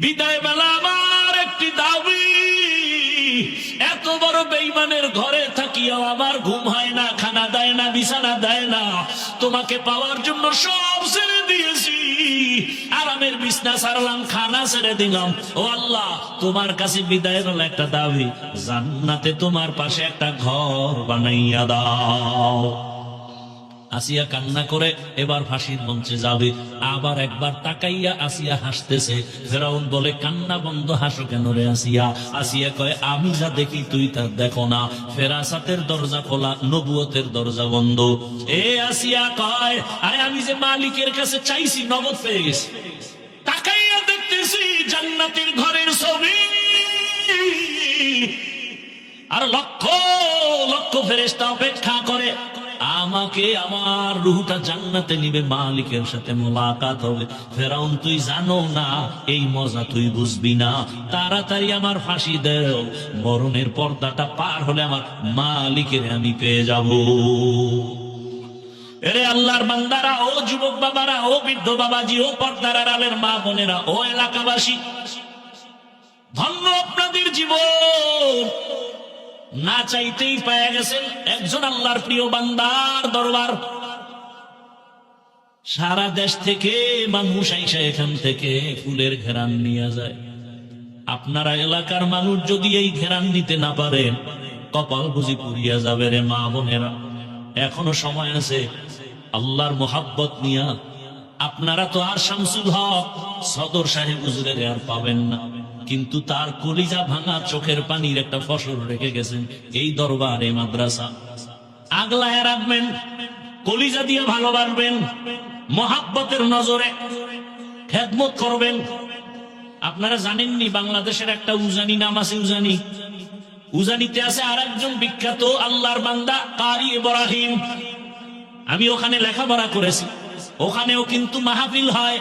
বিদায় বেলা আমার একটি দাবি, এত বড় বেঈমানের ঘরে থাকিও আমার ঘুম হয় না, খানা দেয় না, বিছানা দেয় না। তোমাকে পাওয়ার জন্য সব ছেড়ে দিয়েছি, আরামের বিছনা ছাড়লাম, খানা ছেড়ে দিলাম। ও আল্লাহ, তোমার কাছে বিদায় বেলা একটা দাবি, জান্নাতে তোমার পাশে একটা ঘর বানাইয়া দাও। আসিয়া কান্না করে এবার ফাঁসির মঞ্চে যাবে। আবার একবার তাকাইয়া আসিয়া হাসতেছে। ফেরাউন বলে, কান্না বন্ধ, হাসো কেন রে আসিয়া? আসিয়া কয়, আমি যা দেখি তুই তা দেখো না। ফেরাসাতের দরজা খোলা, নবুয়তের দরজা বন্ধ। এ আসিয়া কয়, আরে আমি যে মালিকের কাছে চাইছি নগদ পেয়ে গেছি। তাকাইয়া দেখতেছি জান্নাতের ঘরের ছবি, আর লক্ষ লক্ষ ফেরেশতা অপেক্ষা করে আমাকে, আমার রূহটা জান্নাতে নিবে, মালিকের সাথে মোলাকাত হবে। ফেরাউন, তুই জানো না, এই মজা তুই বুঝবি না। তাড়াতাড়ি আমার ফাঁসি দেও, মরণের পর্দাটা পার হলে আমার মালিকের আমি পেয়ে যাব। এরে আল্লাহর বান্দারা, ও যুবক বাবারা, ও বৃদ্ধ বাবাজি, ও পর্দার আড়ালের মা বোনেরা, ও এলাকাবাসী, ধন্য আপনাদের জীবন। না চাইতেই পেয়ে গেছেন একজন আল্লাহর প্রিয় বান্দার দরবার। সারা দেশ থেকে মানুষ আইসা এখান থেকে ফুলের ঘেরান নিয়ে যায়। আপনারা এলাকার মানুষ যদি এই ঘেরান নিতে না পারেন, কপাল বুঝি পুড়িয়া যাবে রে মা বোনেরা। এখনো সময় আছে, আল্লাহর মোহাব্বত নিয়া। আপনারা তো আর শামসুল হক সদর সাহেব হুজুরের আর পাবেন না, কিন্তু তার কলিজা ভাঙা চোখের পানির একটা ফসল রেখে গেছেন এই দরবারে মাদ্রাসা। আগলায় রাখবেন, কলিজা দিয়ে ভালোবাসবেন, মোহাব্বতের নজরে খেদমত করবেন। আপনারা জানেননি বাংলাদেশের একটা উজানি নাম আছে, উজানি। উজানিতে আছে আর একজন বিখ্যাত আল্লাহর বান্দা কারি ইব্রাহিম। আমি ওখানে লেখাপড়া করেছি, ওখানেও কিন্তু মাহফিল হয়।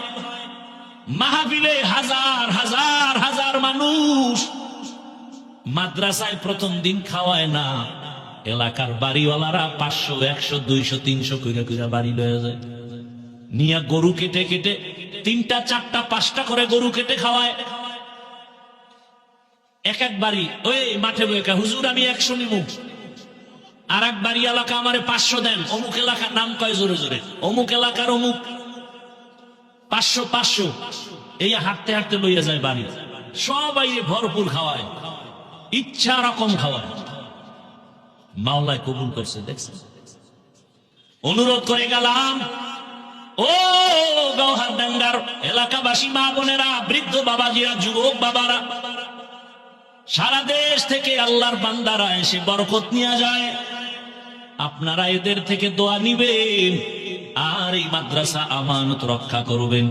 মাহফিলে হাজার হাজার হাজার মানুষ। মাদ্রাসায় প্রথম দিন খাওয়ায় না, এলাকার বাড়িওয়ালারা 500 100 200 300 কইরা কইরা বাড়ি লয়ে যায়। নিয়া গরু কেটে কেটে 3টা 4টা 5টা করে গরু কেটে খাওয়ায়। এক এক বাড়ি ওই মাঠে বইকা, হুজুর আমি 100 নিমু। আর এক বাড়ি এলাকা আমারে 500 দেন। অমুক এলাকার নাম কয় জোরে জোরে, অমুক এলাকার অমুক 500 500, এই হাঁটতে হাঁটতে লইয়া যায় বাড়ি। সবাই ভরপুর খাওয়ায়, ইচ্ছা রকম খাওয়ায়। মাওলায় কবুল করছে, দেখছেন। অনুরোধ করে গেলাম, ও গৌহারডাঙ্গার এলাকাবাসী মা বোনেরা, বৃদ্ধ বাবাজিরা, যুবক বাবারা, সারা দেশ থেকে আল্লাহর বান্দারা এসে বরকত নিয়ে যায়। আপনারা এদের থেকে দোয়া নিবেন আর এই মাদ্রাসা আমানত রক্ষা করবেন।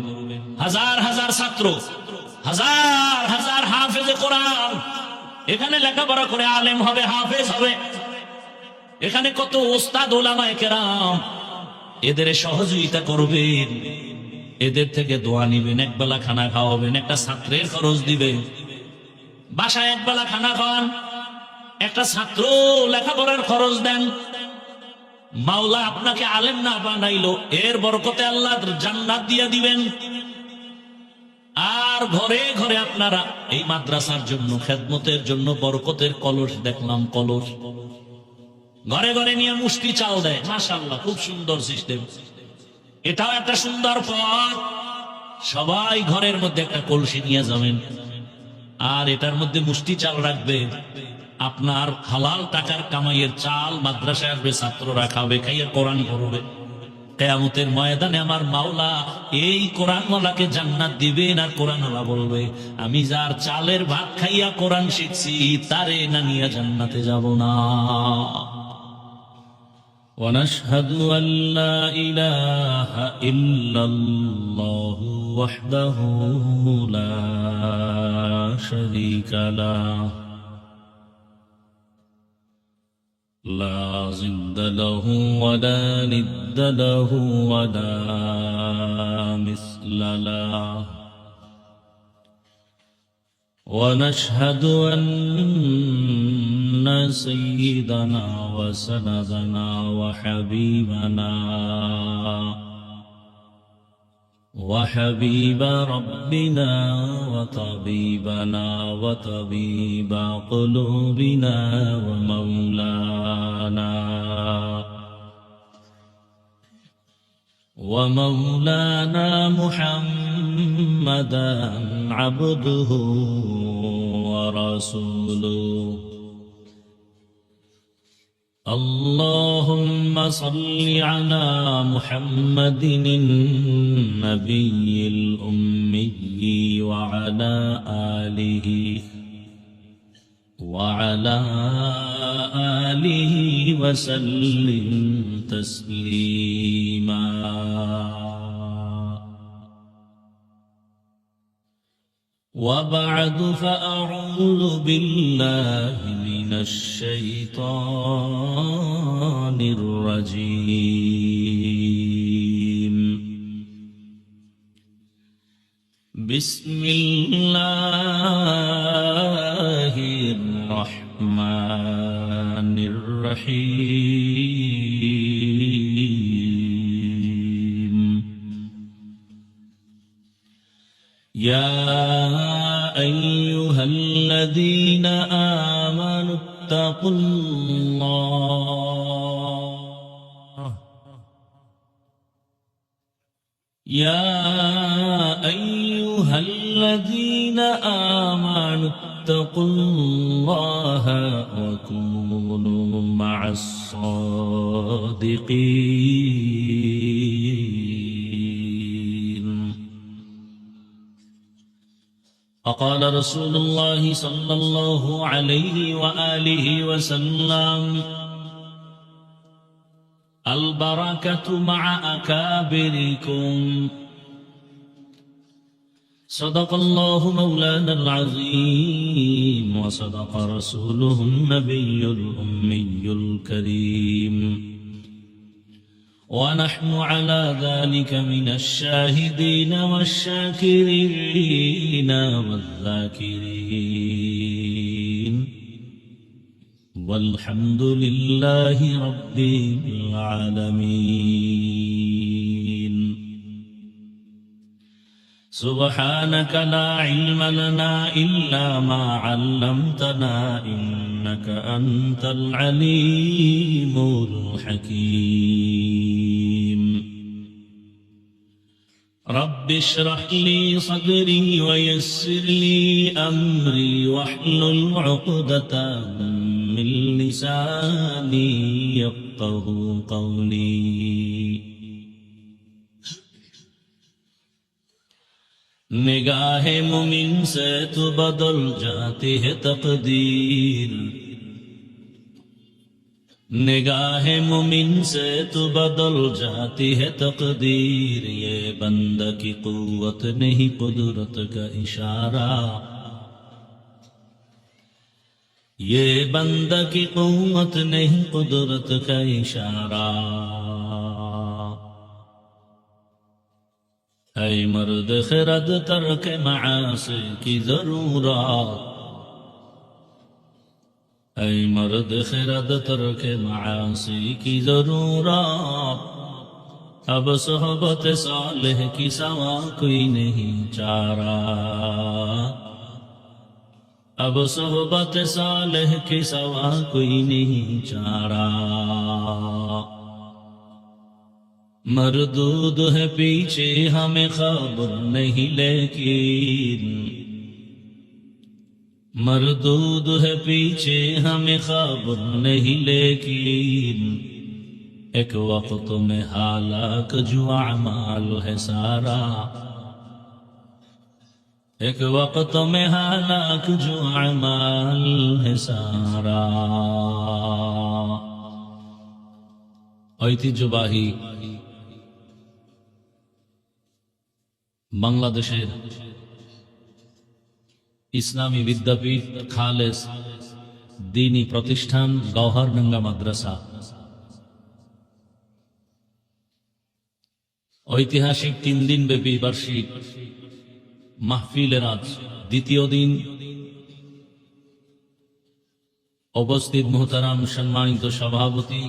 হাজার হাজার ছাত্র, হাজার হাজার হাফেজে কোরআন এখানে লেখাপড়া করে আলেম হবে, হাফেজ হবে। এখানে কত ওস্তাদ ওলামায়ে কেরাম, এদের সহযোগিতা করবেন, এদের থেকে দোয়া নিবেন, একবেলা খানা খাওয়াবেন, একটা ছাত্রের খরচ দিবেন। বাসায় একবেলা খানা খাওয়ান, একটা ছাত্র লেখাপড়ার খরচ দেন। মাওলা আপনাকে আলেম না বানাইলো, এর বরকতে আল্লাহ জান্নাত দিয়ে দিবেন। আর ঘরে ঘরে আপনারা এই মাদ্রাসার জন্য, খেদমতের জন্য বরকতের কলস দেখলাম, কলস ঘরে ঘরে নিয়ে মুষ্টি চাল দেয়। মাশাআল্লাহ, খুব সুন্দর সিস্টেম। এটাও একটা সুন্দর পথ। সবাই ঘরের মধ্যে একটা কলসি নিয়ে যাবেন, আর এটার মধ্যে মুষ্টি চাল রাখবেন। আপনার হালাল টাকার কামাইয়ের চাল মাদ্রাসায় আসবে, ছাত্ররা খাবে, খাইয়া কোরআন পড়বে। কিয়ামতের ময়দানে আমার মাওলা এই কোরআনওয়ালাকে জান্নাত দিবেন। আর কোরআনওয়ালা বলবে, আমি যার চালের ভাত খাইয়া কোরআন শিখছি, তারে না নিয়ে জান্নাতে যাব না। ونشهد أن لا إله إلا الله وحده لا شريك له لا ضد له ولا ند له ولا مثل له ونشهد أن سيدنا وسندنا وحبيبنا وحبيب ربنا وطبيبنا وطبيب قلوبنا ومولانا محمدا عبده ورسوله. اللهم صل على محمد النبي الأمي وعلى آله وسلم تسليما. وبعد فأعوذ بالله من الشيطان الرجيم. بسم الله الرحمن الرحيم. يا أيها الذين آمنوا اتقوا الله. يا أيها الذين آمنوا اتقوا الله وكونوا مع الصادقين. فقال رسول الله صلى الله عليه وآله وسلم: البركة مع أكابركم. صدق الله مولانا العظيم وصدق رسوله النبي الأمي الكريم، ونحن على ذلك من الشاهدين والشاكرين والذاكرين، والحمد لله رب العالمين. سبحانك لا علم لنا إلا ما علمتنا إنك أنت العليم الحكيم. رب اشرح لي صدري ويسر لي أمري واحلل عقدة من لساني يفقه قولي. نگاہ مومن سے تو بدل جاتی ہے تقدیر، نگاہ مومن سے تو بدل جاتی ہے تقدیر. یہ بندہ کی قوت نہیں قدرت کا اشارہ، یہ بندہ کی قوت نہیں قدرت کا اشارہ. اے مرد خرد ترک معاصی کی ضرورت، اے مرد خرد ترک معاصی کی ضرورت. اب صحبت صالح کی سوا کوئی نہیں چارہ، اب صحبت صالح کی سوا کوئی نہیں چارہ. مردود ہے پیچھے ہمیں خبر نہیں لیکن، مردود ہے پیچھے ہمیں خبر نہیں لیکن. ایک وقت میں ہلاک جو اعمال ہے سارا، ایک وقت میں ہلاک جو اعمال ہے سارا. ঐতিহ্যবাহী বাংলাদেশের ইসলামী বিদ্যাপীঠ খালেস দ্বীনী প্রতিষ্ঠান গওহরডাঙ্গা মাদ্রাসা ঐতিহাসিক 3 দিন ব্যাপী বার্ষিক মাহফিলের আজ দ্বিতীয় দিন। উপস্থিত মুহতারাম সম্মানিত সভাপতি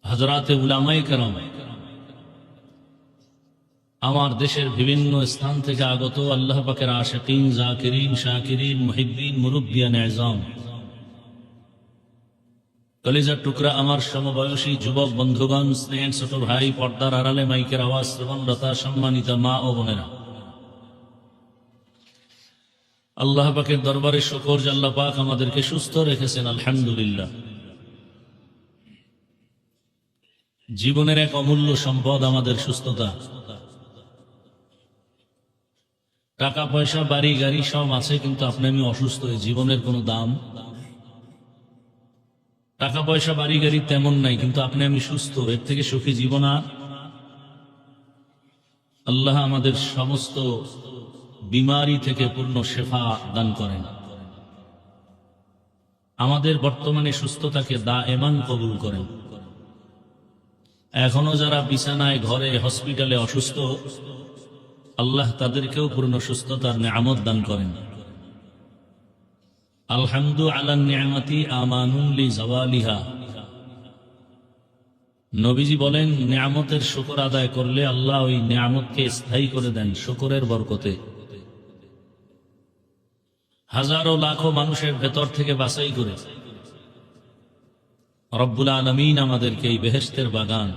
হযরতে উলামায়ে কেরাম, আমার দেশের বিভিন্ন স্থান থেকে আগত আল্লাহ পাকের আশিকিন, জাকিরিন, শাকিরিন, মুহিব্বিন, মুরব্বিয়ান আযম, কলিজার টুকরা আমার সমবয়সী যুবক বন্ধুগণ, স্নেহের ছোট ভাই, পর্দার আড়ালে মাইকের আওয়াজ শ্রবণরতা সম্মানিত মা ও বোনেরা, আল্লাহ পাকের দরবারে শুকর যে আল্লাহ পাক আমাদেরকে সুস্থ রেখেছেন, আলহামদুলিল্লাহ। জীবনের এক অমূল্য সম্পদ আমাদের সুস্থতা। টাকা পয়সা, বাড়ি গাড়ি সব আছে, কিন্তু আপনি আমি অসুস্থ, এই জীবনের কোনো দাম। টাকা পয়সা বাড়ি গাড়ি তেমন নাই, কিন্তু আপনি আমি সুস্থ, এর থেকে সুখী জীবন আর। আল্লাহ আমাদের সমস্ত বিমারি থেকে পূর্ণ শেফা দান করেন। আমাদের বর্তমানে সুস্থতাকে দায়েমান কবুল করেন। এখনো যারা বিছানায়, ঘরে, হসপিটালে অসুস্থ, আল্লাহ তাদেরকেও পূর্ণ সুস্থতার নেয়ামত দান করেন। আলহামদু আলা নিয়ামতি আমানুন লি জাওয়ালিহা। নবীজি বলেন, নিয়ামতের শুকর আদায় করলে আল্লাহ ওই নিয়ামতকে স্থায়ী করে দেন শুকরের বরকতে। হাজারো লাখো মানুষের ভেতর থেকে বাছাই করে রব্বুল আলামিন আমাদেরকে এই বেহেশতের বাগান,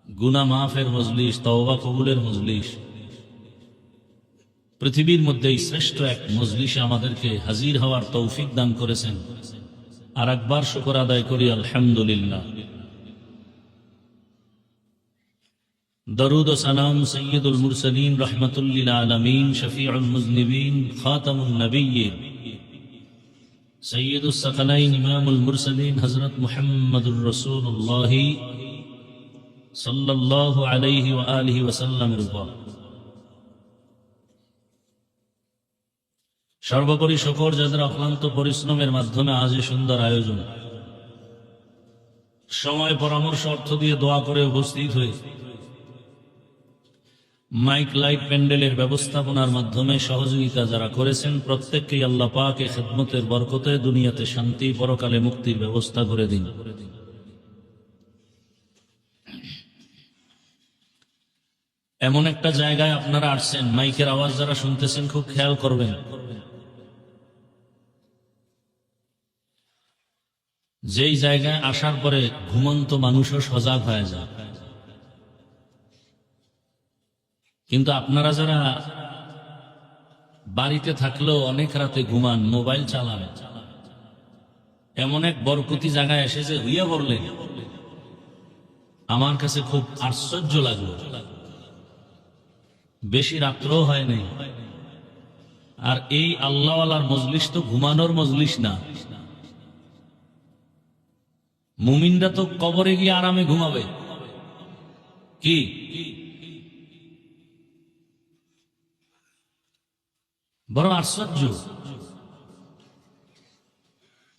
গুনাহ মাফের মজলিস, তওবা কবুলের মজলিস, পৃথিবীর মধ্যে শ্রেষ্ঠ এক মজলিসে আমাদেরকে হাজির হওয়ার তৌফিক দান করেছেন। আর একবার শুকর আদায় করি আলহামদুলিল্লাহ। দরুদ ও সালাম সৈয়দুল মুরসালিন, রহমাতুল লিল আলামিন, শফিউল মুজনিবিন, খাতামুন নবিয়্যিন, সৈয়দুস সাকালাইন, ইমামুল মুরসালিন, হযরত মুহাম্মদুর রাসূলুল্লাহ সাল্লাল্লাহু আলাইহি ওয়া আলিহি ওয়াসাল্লামের উপর সর্বোপরি শুকর যাদের অক্লান্ত পরিশ্রমের মাধ্যমে আজ এই সুন্দর আয়োজন, সময়, পরামর্শ, অর্থ দিয়ে দোয়া করে উপস্থিত হয়ে মাইক, লাইট, প্যান্ডেলের ব্যবস্থাপনার মাধ্যমে সহযোগিতা যারা করেছেন, প্রত্যেককেই আল্লাহ পাক এই খিদমতের বরকতে দুনিয়াতে শান্তি, পরকালে মুক্তির ব্যবস্থা করে দিন। এমন একটা জায়গায় আপনারা আসছেন, মাইকের আওয়াজ যারা শুনতেছেন খুব খেয়াল করবেন। যেই জায়গায় আসার পরে ঘুমন্ত মানুষও সজাগ হয়ে যায়, কিন্তু আপনারা যারা বাড়িতে থাকলেও অনেক রাতে ঘুমান, মোবাইল চালান, এমন এক বরকতি জায়গায় এসে যে হইয়া পড়লেন, আমার কাছে খুব আশ্চর্য লাগলো। বেশি রাত্রও হয় নাই। আর এই আল্লাহওয়ালার মজলিস তো ঘুমানোর মজলিস না। মুমিনরা তো কবরে গিয়ে আরামে ঘুমাবে, কি বড় আশ্চর্য।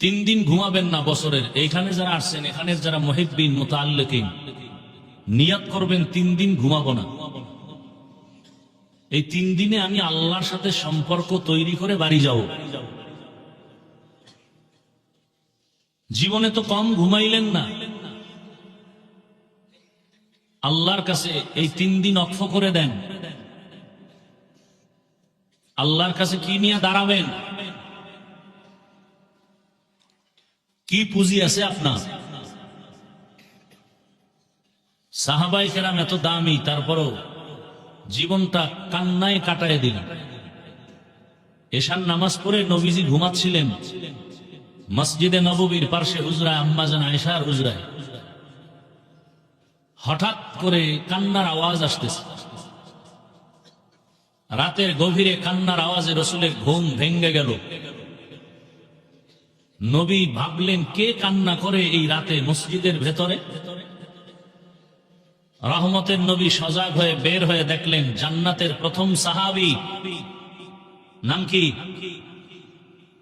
3 দিন ঘুমাবেন না বছরের। এইখানে যারা আসছেন, এখানে যারা মুহিব্বিন, মুতাআল্লিকিন, নিয়ত করবেন 3 দিন ঘুমাবো না। এই 3 দিনে আমি আল্লাহর সাথে সম্পর্ক তৈরি করে বাড়ি যাব। জীবনে তো কম ঘুমাইলেন না, আল্লাহর কাছে এই 3 দিন অক্ষ করে দেন। আল্লাহর কাছে কি নিয়ে দাঁড়াবেন? কি পুঁজি আছে আপনার? সাহাবায়ে কেরাম এত দামি, তারপরও জীবনটা কান্নায় কাটায় দিলেন। এশার নামাজ পড়ে নবীজি ঘুমাচ্ছিলেন মসজিদে নববীর পার্শ্বে হুজরায়, আম্মাজান আয়েশার হুজরায়। হঠাৎ করে কান্নার আওয়াজ আসতেছে। রাতের গভীরে কান্নার আওয়াজে রাসূলের ঘুম ভেঙে গেল। নবী ভাবলেন, কে কান্না করে এই রাতে মসজিদের ভেতরে? রহমতের নবী সজাগ হয়ে বের হয়ে দেখলেন জান্নাতের প্রথম সাহাবী, নাম কি?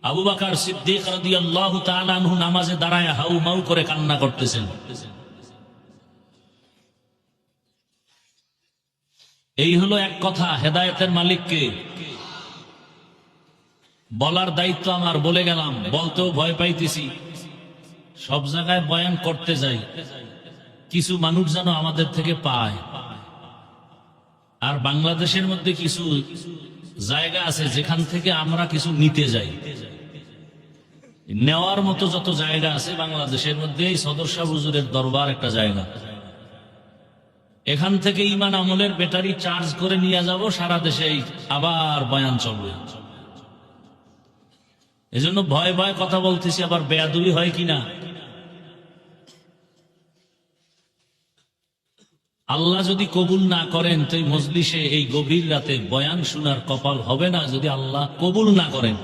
আবু বকর সিদ্দিক রাদিয়াল্লাহু তাআলা আনহু নামাজে দাঁড়ায় হাউ মাউ করে কান্না করতেছেন। এই হলো এক কথা। হেদায়েতের মালিককে বলার দায়িত্ব আমার, বলে গেলাম। বলতেও ভয় পাইতেছি, সব জায়গায় বয়ান করতে যাই, কিছু মানুষ যেন আমাদের থেকে পায়। আর বাংলাদেশের মধ্যে কিছু জায়গা আছে যেখান থেকে আমরা কিছু নিতে যাই। নেওয়ার মতো যত জায়গা আছে বাংলাদেশের মধ্যে এই সদর শাহ হুজুরের দরবার একটা জায়গা। এখান থেকে ইমান আমলের ব্যাটারি চার্জ করে নিয়ে যাব, সারা দেশে আবার বয়ান চলবে। এজন্য ভয় ভয় কথা বলতেছি, আবার বেয়াদবি হয় কিনা। আল্লাহ যদি কবুল না করেন তো এই মজলিসে এই গভীর রাতে বয়ান শোনার কপাল হবে না, যদি আল্লাহ কবুল না করেন।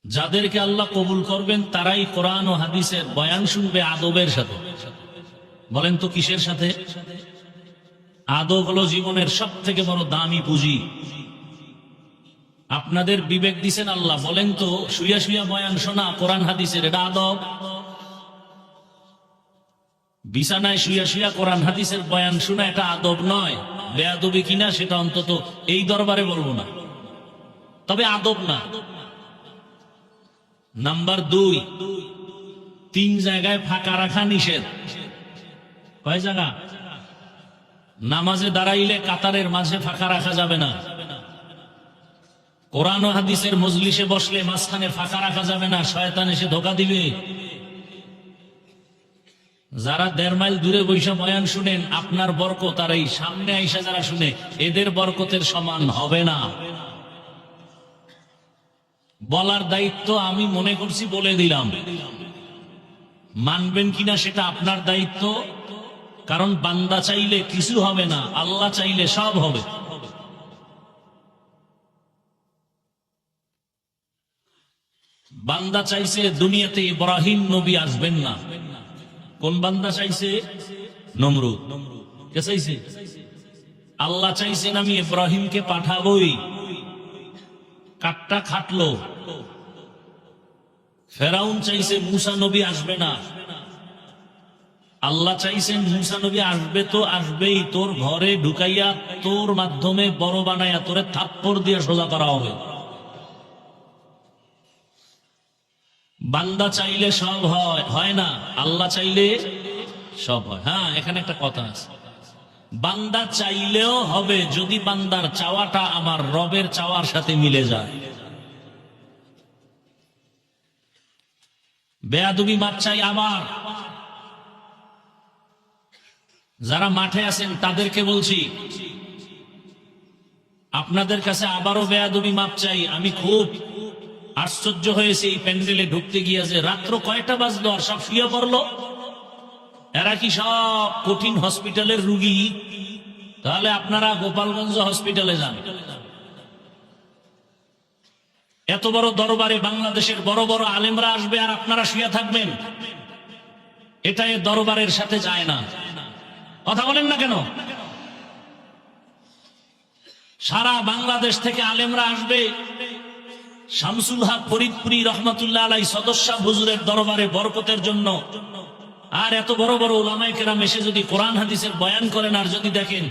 যাদেরকে আল্লাহ কবুল করবেন তারাই কোরআন ও হাদিসের বয়ান শুনবে আদবের সাথে। বলেন তো কিসের সাথে? আদব হলো জীবনের সব থেকে বড় দামি পুঁজি। আপনাদের বিবেক দিছেন আল্লাহ, বলেন তো শুইয়া শুইয়া বয়ান শোনা কোরআন হাদিসের এটা আদব? বিছানায় শুইয়া শুইয়া কোরআন হাদিসের বয়ান শোনা এটা আদব নয়। বেয়াদবি কিনা সেটা অন্তত এই দরবারে বলবো না, তবে আদব না। নাম্বার 2, 3 জায়গায় ফাঁকা রাখা নিষেধ। কয় জায়গা? নামাজে দাঁড়াইলে কাতারের মাঝে ফাঁকা রাখা যাবে না। কোরআন ও হাদিসের মজলিসে বসলে মাঝখানে ফাঁকা রাখা যাবে না, শয়তান এসে ধোঁকা দিবে। যারা 1.5 মাইল দূরে বৈশা বয়ান শুনেন, আপনার বরকত আর এই সামনে আইসা যারা শুনে এদের বরকতের সমান হবে না। বলার দায়িত্ব আমি মনে করছি, বলে দিলাম। মানবেন কিনা সেটা আপনার দায়িত্ব, কারণ বান্দা চাইলে কিছু হবে না, আল্লাহ চাইলে সব হবে। বান্দা চাইছে দুনিয়াতে ইব্রাহিম নবী আসবেন না। কোন বান্দা চাইছে? নমরুদ। কে চাইছে? আল্লাহ চাইছেন আমি ইব্রাহিমকে পাঠাবই, কাটটা খাটলো। ফেরাউন চাইছে মুসা নবী আসবে না। আল্লাহ চাইছেন মুসা নবী আসবে তো আসবেই, তোর ঘরে ঢুকাইয়া তোর মাধ্যমে বড় বানাইয়া তোরে থাপ্পড় দিয়ে সোজা করা হবে। বান্দা চাইলে সব হয়, হয় না। আল্লাহ চাইলে সব হয়। হ্যাঁ, এখানে একটা কথা আছে, বান্দা চাইলেও হবে যদি বান্দার চাওয়াটা আমার রবের চাওয়ার সাথে মিলে যায়। বেয়াদবি মাপ চাই। আবার যারা মাঠে আছেন তাদেরকে বলছি, আপনাদের কাছে আবারও বেয়াদবি মাপ চাই। আমি খুব আশ্চর্য হয়েছে এই প্যান্ডেলে ঢুকতে গিয়ে, যে রাত্র কয়টা বাজলো আর সব শুয়ে পড়লো। এরা কি সব কঠিন হসপিটালের রুগী? তাহলে আপনারা গোপালগঞ্জ হসপিটালে যান। এত বড় দরবারে বাংলাদেশের বড় বড় আলেমরা আসবে আর আপনারা শুয়ে থাকবেন, এটা এ দরবারের সাথে যায় না। কথা বলেন না কেন? সারা বাংলাদেশ থেকে আলেমরা আসবে শামসুল হক ফরিদপুরি রহমতুল্লাহ আলাই সদর শাহ হুজুরের দরবারে বরকতের জন্য। আর এত বড় বড় উলামায়ে কেরাম এসে যদি কোরআন হাদিসের বয়ান করেন, আর যদি দেখেন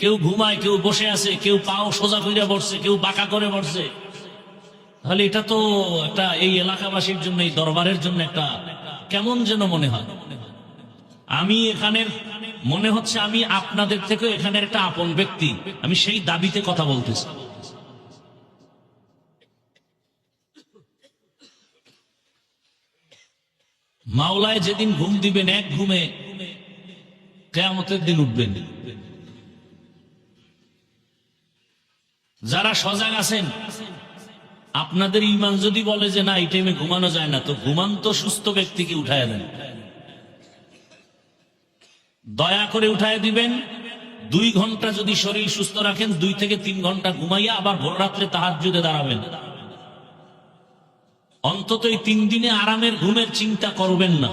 কেউ ঘুমায়, কেউ বসে আছে, কেউ পাও সোজা করে বসছে, কেউ বাঁকা করে বসছে, তাহলে এটা তো একটা এই এলাকাবাসীর জন্য, এই দরবারের জন্য একটা কেমন যেন মনে হয়। আমি এখানের মনে হচ্ছে আমি আপনাদের থেকে এখানের একটা আপন ব্যক্তি, আমি সেই দাবিতে কথা বলতেছি। মাওলায় যেদিন ঘুম দিবেন, এক ঘুমে কিয়ামতের দিন উঠবেন। যারা সজাগ আছেন, আপনাদের ঈমান যদি বলে যে না এই টাইমে ঘুমানো যায় না, তো ঘুমান্ত সুস্থ ব্যক্তিকে উঠায় দেন, দয়া করে উঠায় দিবেন। 2 ঘন্টা যদি শরীর সুস্থ রাখেন, 2 থেকে 3 ঘন্টা ঘুমাইয়া আবার ভোর রাত্রে তাহাজ্জুদে দাঁড়াবেন। অন্তত এই 3 দিনে আরামের ঘুমের চিন্তা করবেন না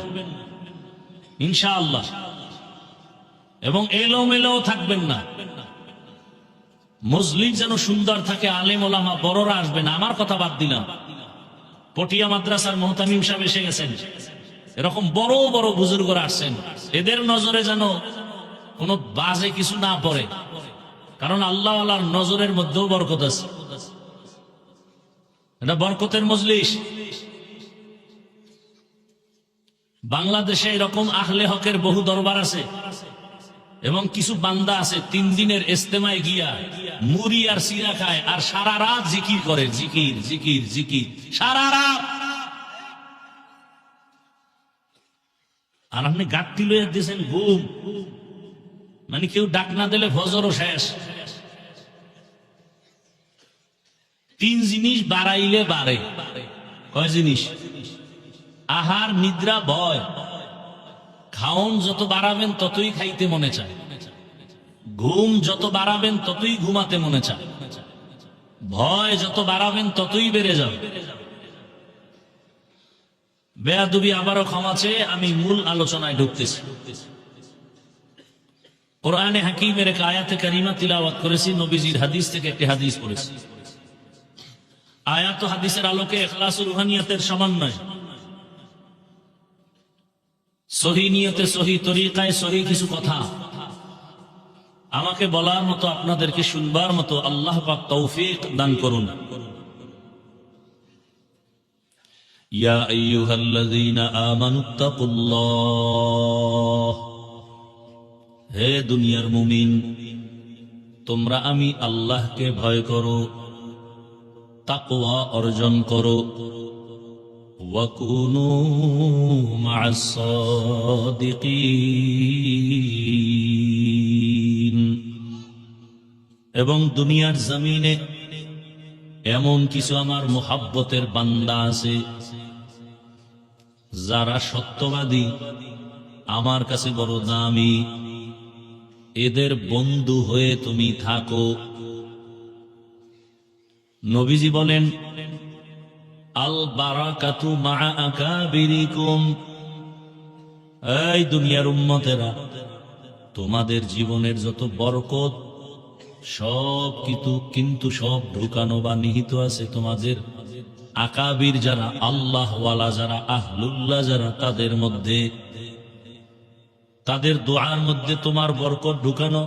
ইনশাআল্লাহ। এবং এলোমেলো থাকবেন না, মজলিস যেন সুন্দর থাকে, আলেম ওলামা বড়রা আসবেন। আমার কথা বাদ দিলাম, পটিয়া মাদ্রাসার মুহতামিম সাহেব এসে গেছেন, এরকম বড় বড় বুজুর্গরা আসছেন। এদের নজরে যেন কোনো বাজে কিছু না পড়ে, কারণ আল্লাহ আল্লাহর নজরের মধ্যেও বরকত আছে। এটা বরকতের মজলিস। বাংলাদেশে এরকম আহলে হকের বহু দরবার আছে এবং কিছু বান্দা আছে 3 দিনের ইজতেমায় গিয়া মুড়ি আর সিরা খায় আর সারা রাত জিকির করে, জিকির জিকির জিকির সারা রাত। আর আপনি গাঁটটি লইয়া দিয়েছেন ঘুম, মানে কেউ ডাক না দিলে ফজরও শেষ। 3 জিনিস বাড়াইলে বাড়ে। কয় জিনিস? আহার, নিদ্রা, ভয়। খাওন যত বাড়াবেন ততই খাইতে মনে চায়, ঘুম যত বাড়াবেন ততই ঘুমাতে মনে চায়, ভয় যত বাড়াবেন ততই বেড়ে যাবে। বেয়াদবি আবারও ক্ষমা চেয়ে আমি মূল আলোচনায় ঢুকতেছি। কোরআনে হাকিমের এক আয়াতে কারিমা তিলাওয়াত করেছি, নবীজির হাদিস থেকে একটি হাদিস পড়েছি। আয়াত ও হাদিসের আলোকে ইখলাস ও রুহানিয়াতের সমন্বয়, সহি নিয়তে, সহি তরিকায়, সহি কিছু কথা আমাকে বলার মতো, আপনাদেরকে শুনবার মতো আল্লাহ পাক তৌফিক দান করুন। ইয়া আইয়ুহাল্লাযীনা আমানুত্তাকুল্লাহ, হে দুনিয়ার মুমিন, তোমরা আমি আল্লাহকে ভয় করো, তাকওয়া অর্জন করো। ওয়াকুনু মা'আস সাদিকিন, এবং দুনিয়ার জমিনে এমন কিছু আমার মুহাব্বতের বান্দা আছে যারা সত্যবাদী, আমার কাছে বড় দামি, এদের বন্ধু হয়ে তুমি থাকো। নবীজি বলেন, আল বারাকাতু মা'a আকাবিরিকুম, এই দুনিয়ার উম্মতেরা, তোমাদের জীবনের যত বরকত সব কিন্তু সব ঢুকানো বা নিহিত আছে তোমাদের আকাবির যারা, আল্লাহ ওয়ালা যারা, আহলুল্লাহ যারা, তাদের মধ্যে, তাদের দোয়ার মধ্যে তোমার বরকত ঢুকানো।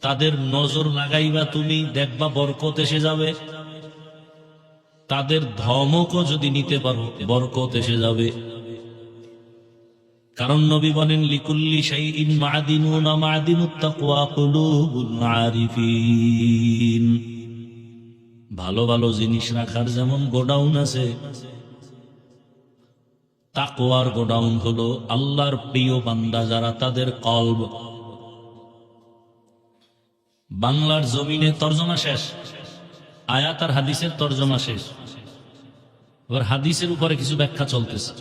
তাদের নজর লাগাইবা তুমি, দেখবা বরকত এসে যাবে। তাদের ধমকও যদি নিতে পারো, বরকত এসে যাবে। কারণ নবী বলেন, লিকুল্লি শাইইন মা'দিনুন মা'দিনুত তাকওয়া কুলুবুল আরিফিন, ভালো ভালো জিনিস রাখার যেমন গোডাউন আছে, তাকওয়ার গোডাউন হলো আল্লাহর প্রিয় বান্দা যারা, তাদের কলব। বাংলার জমিনে তর্জমা শেষ, আয়াত আর হাদিসের তর্জমা শেষ, এবার হাদিসের উপরে কিছু ব্যাখ্যা চলতেছে।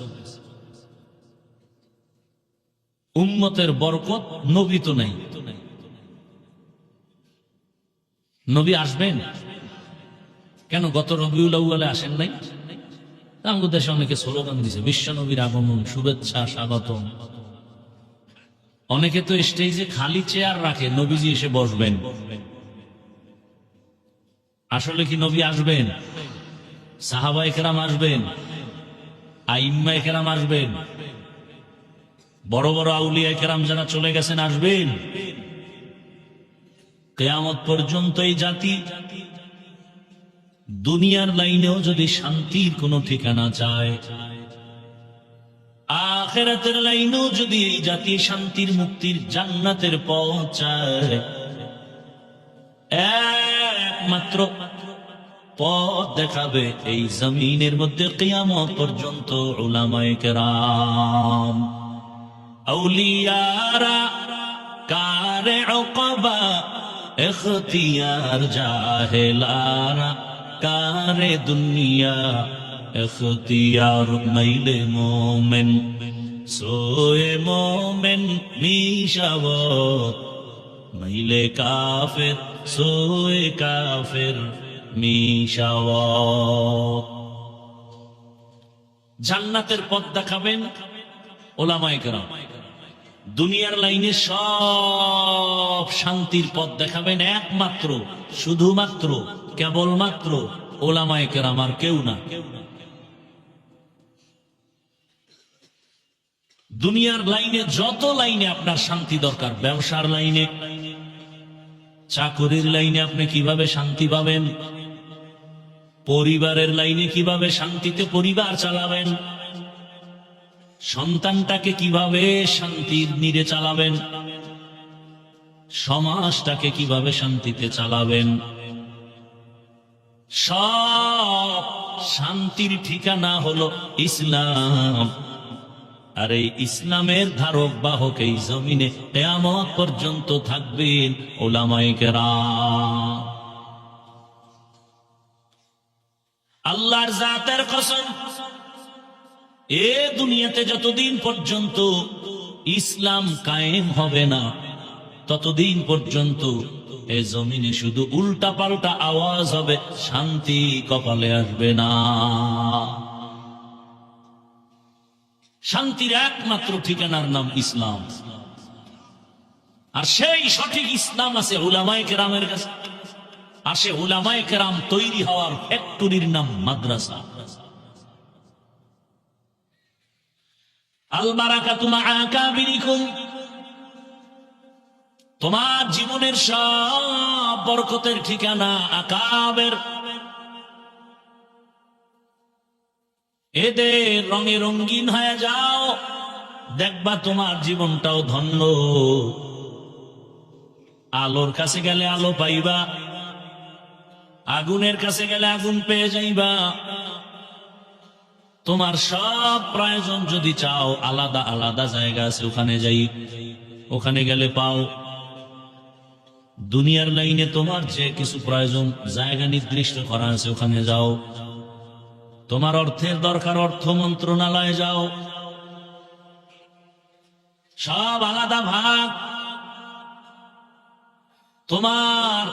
উম্মতের বরকত, নবী তো নাই, নবী আসবেন কেন? গত রবিউল আউয়ালে আসেন নাই? আমাদের দেশে অনেকে স্লোগান দিছে, বিশ্ব নবীর আগমন, শুভেচ্ছা, স্বাগতম। অনেকে তো স্টেজে খালি চেয়ার রাখে, নবীজি এসে বসবেন। আসলে কি নবী আসবেন? সাহাবায়ে কেরাম আসবেন, আইম্মায়ে কেরাম আসবেন, বড় বড় আউলিয়ায়ে কেরাম যারা চলে গেছেন আসবেন। কিয়ামত পর্যন্ত এই জাতি দুনিয়ার লাইনেও যদি শান্তির কোনো ঠিকানা চায়, আখিরাতের লাইনেও যদি এই জাতি শান্তির, মুক্তির, জান্নাতের পথ চায়, একমাত্র পথ দেখাবে এই জমিনের মধ্যে কিয়ামত পর্যন্ত উলামায়ে কেরাম। আউলিয়ারা কারে উকবা ইখতিয়ার, জাহেলারা কারে দুনিয়া ইখতিয়ার। মাইলে মোমেন সোয়ে মোমেন মিশাওয়াত, মাইলে কাফের সোয়ে কাফের মিশাওয়াত। জান্নাতের পথ দেখাবেন উলামায়ে কেরাম, দুনিয়ার লাইনে সব শান্তির পথ দেখাবেন একমাত্র, শুধুমাত্র, কেবলমাত্র উলামায়ে কেরাম, আর কেউ না। দুনিয়ার লাইনে যত লাইনে আপনার শান্তি দরকার, ব্যবসার লাইনে, চাকরির লাইনে আপনি কিভাবে শান্তি পাবেন, পরিবারের লাইনে কিভাবে শান্তিতে পরিবার চালাবেন, সন্তানটাকে কিভাবে শান্তির নীড়ে চালাবেন, সমাজটাকে কিভাবে শান্তিতে চালাবেন, সব শান্তির ঠিকানা হলো ইসলাম। আর এই ইসলামের ধারক বাহক এই জমিনে কিয়ামত পর্যন্ত থাকবেন উলামায়ে কেরাম। আল্লাহর জাতের কসম, এ দুনিয়াতে যতদিন পর্যন্ত ইসলাম কায়েম হবে না ততদিন পর্যন্ত এই জমিনে শুধু উল্টা পাল্টা আওয়াজ হবে, শান্তি কপালে আসবে না। শান্তির একমাত্র ঠিকানার নাম ইসলাম, আর সেই সঠিক ইসলাম আছে উলামায়ে কেরামের কাছে। আর সে উলামায়ে কেরাম তৈরি হওয়ার ফ্যাক্টরির নাম মাদ্রাসা। আল বারাকাতু মা আকাবিরিকুম, তোমার জীবনের সব বরকতের ঠিকানা আকাবের। এদের রঙে রঙিন হয়ে যাও, দেখবা তোমার জীবনটাও ধন্য। আলোর কাছে গেলে আলো পাইবা, আগুনের কাছে গেলে আগুন পেয়ে যাইবা। তোমার সব প্রয়োজন যদি চাও, আলাদা আলাদা জায়গা আছে, ওখানে যাই, ওখানে গেলে পাও। দুনিয়ার লাইনে তোমার যে কিছু প্রয়োজন, জায়গা নির্দিষ্ট করা আছে, ওখানে যাও। তোমার অর্থের দরকার, অর্থ মন্ত্রণালয়ে যাও। সব আলাদা ভাগ। তোমার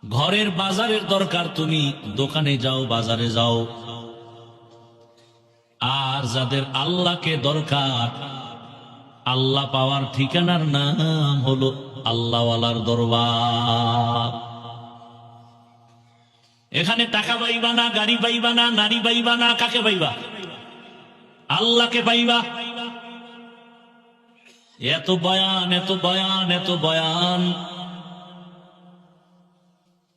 ঘরের বাজারের দরকার, তুমি দোকানে যাও, বাজারে যাও। আর যাদের আল্লাহকে দরকার, আল্লাহ পাওয়ার ঠিকানার নাম হলো আল্লাহওয়ালার দরবার। এখানে টাকা পাইবা না, গাড়ি পাইবা না, নারী পাইবা না, কাকে পাইবা? আল্লাহকে পাইবা। এত বয়ান, এত বয়ান, এত বয়ান,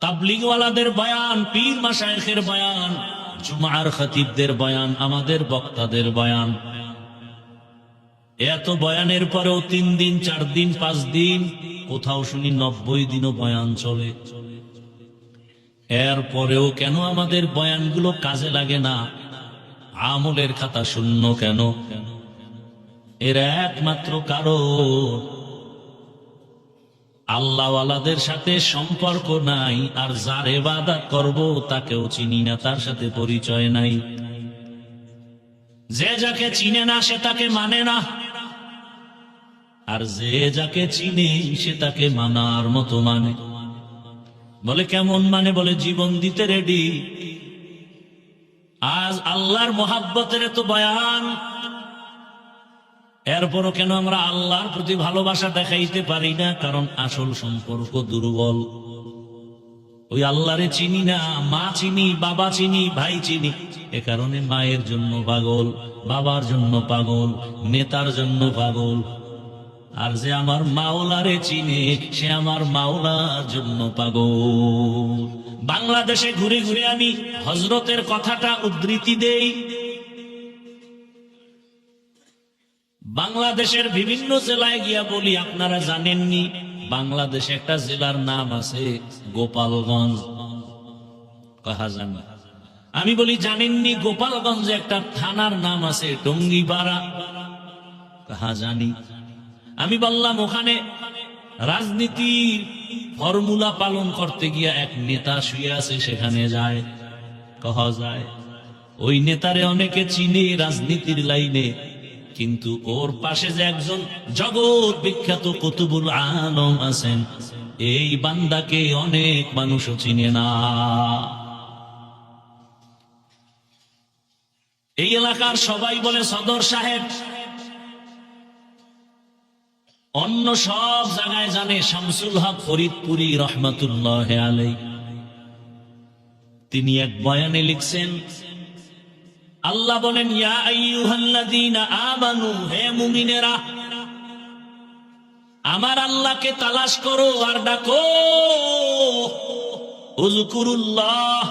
তাবলীগওয়ালাদের বয়ান, পীর মাশায়েখের বয়ান, জুমার খতিবদের বয়ান, আমাদের বক্তাদের বয়ান। এত বয়ানের পরেও 3 দিন, 4 দিন, 5 দিন, কোথাও শুনি 90 দিনও বয়ান চলে। এর পরেও কেন আমাদের বয়ানগুলো কাজে লাগে না? আমলের খাতা শূন্য কেন? এর একমাত্র কারণ আল্লাহওয়ালাদের সাথে সম্পর্ক নাই। আর যার ইবাদত করব তাকেও চিনি না, তার সাথে পরিচয় নাই। যে যাকে চিনে না সে তাকে মানে না, আর যে যাকে চিনে সে তাকে মানার মতো মানে। বলে কেমন মানে? বলে জীবন দিতে রেডি। আজ আল্লাহর মোহাব্বতের তো বয়ান, এরপরও কেন আমরা আল্লাহর প্রতি ভালোবাসা দেখাইতে পারি না? কারণ আসল সম্পর্ক দুর্বল। ওই আল্লাহরে চিনি না, মা চিনি, বাবা চিনি, ভাই চিনি, এ কারণে মায়ের জন্য পাগল, বাবার জন্য পাগল, নেতার জন্য পাগল। আর যে আমার মাওলারে চিনে সে আমার মাওলার জন্য পাগল। বাংলাদেশে ঘুরে ঘুরে আমি হযরতের কথাটা উদ্ধৃতি দেই। বাংলাদেশের বিভিন্ন জেলায় গিয়া বলি, আপনারা জানেননি বাংলাদেশে একটা জেলার নাম আছে গোপালগঞ্জ? কাহা জানে? আমি বলি জানেননি গোপালগঞ্জে একটা থানার নাম আছে টঙ্গিপাড়া? কাহা জানি? আমি বললাম ওখানে রাজনীতির ফর্মুলা পালন করতে গিয়া এক নেতা শুয়ে আছে, সেখানে যায়। কহা যায় ওই নেতারে অনেকে চিনে রাজনীতির লাইনে, কিন্তু ওর পাশে যে একজন জগৎ বিখ্যাত কুতুবুল আলম আছেন, এই বান্দাকে অনেক মানুষও চিনে না। এই এলাকার সবাই বলে সদর সাহেব, অন্য সব জায়গায় জানে শামসুল হক ফরিদপুরি রহমাতুল্লাহ আলাইহি। তিনি এক বয়ানে লিখছেন, আল্লাহ বলেন ইয়া আইয়ুহাল্লাযীনা আমানু, হে মুমিনেরা আমার আল্লাহকে তালাশ করো আর ডাকো। উযকুরুল্লাহ,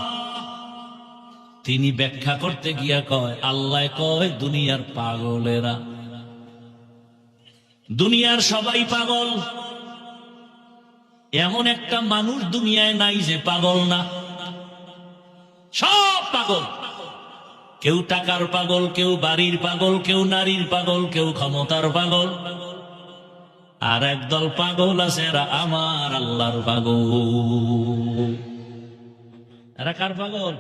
তিনি ব্যাখ্যা করতে গিয়া কয়, আল্লাহ কয় দুনিয়ার পাগলেরা, দুনিয়ার সবাই পাগল, এমন একটা মানুষ দুনিয়ায় নাই যে পাগল না, সব পাগল। কেউ টাকার পাগল, কেউ বাড়ির পাগল, কেউ নারীর পাগল, কেউ ক্ষমতার পাগল, আর একদল পাগল আছে এরা আমার আল্লাহর পাগল। এরা কার পাগল?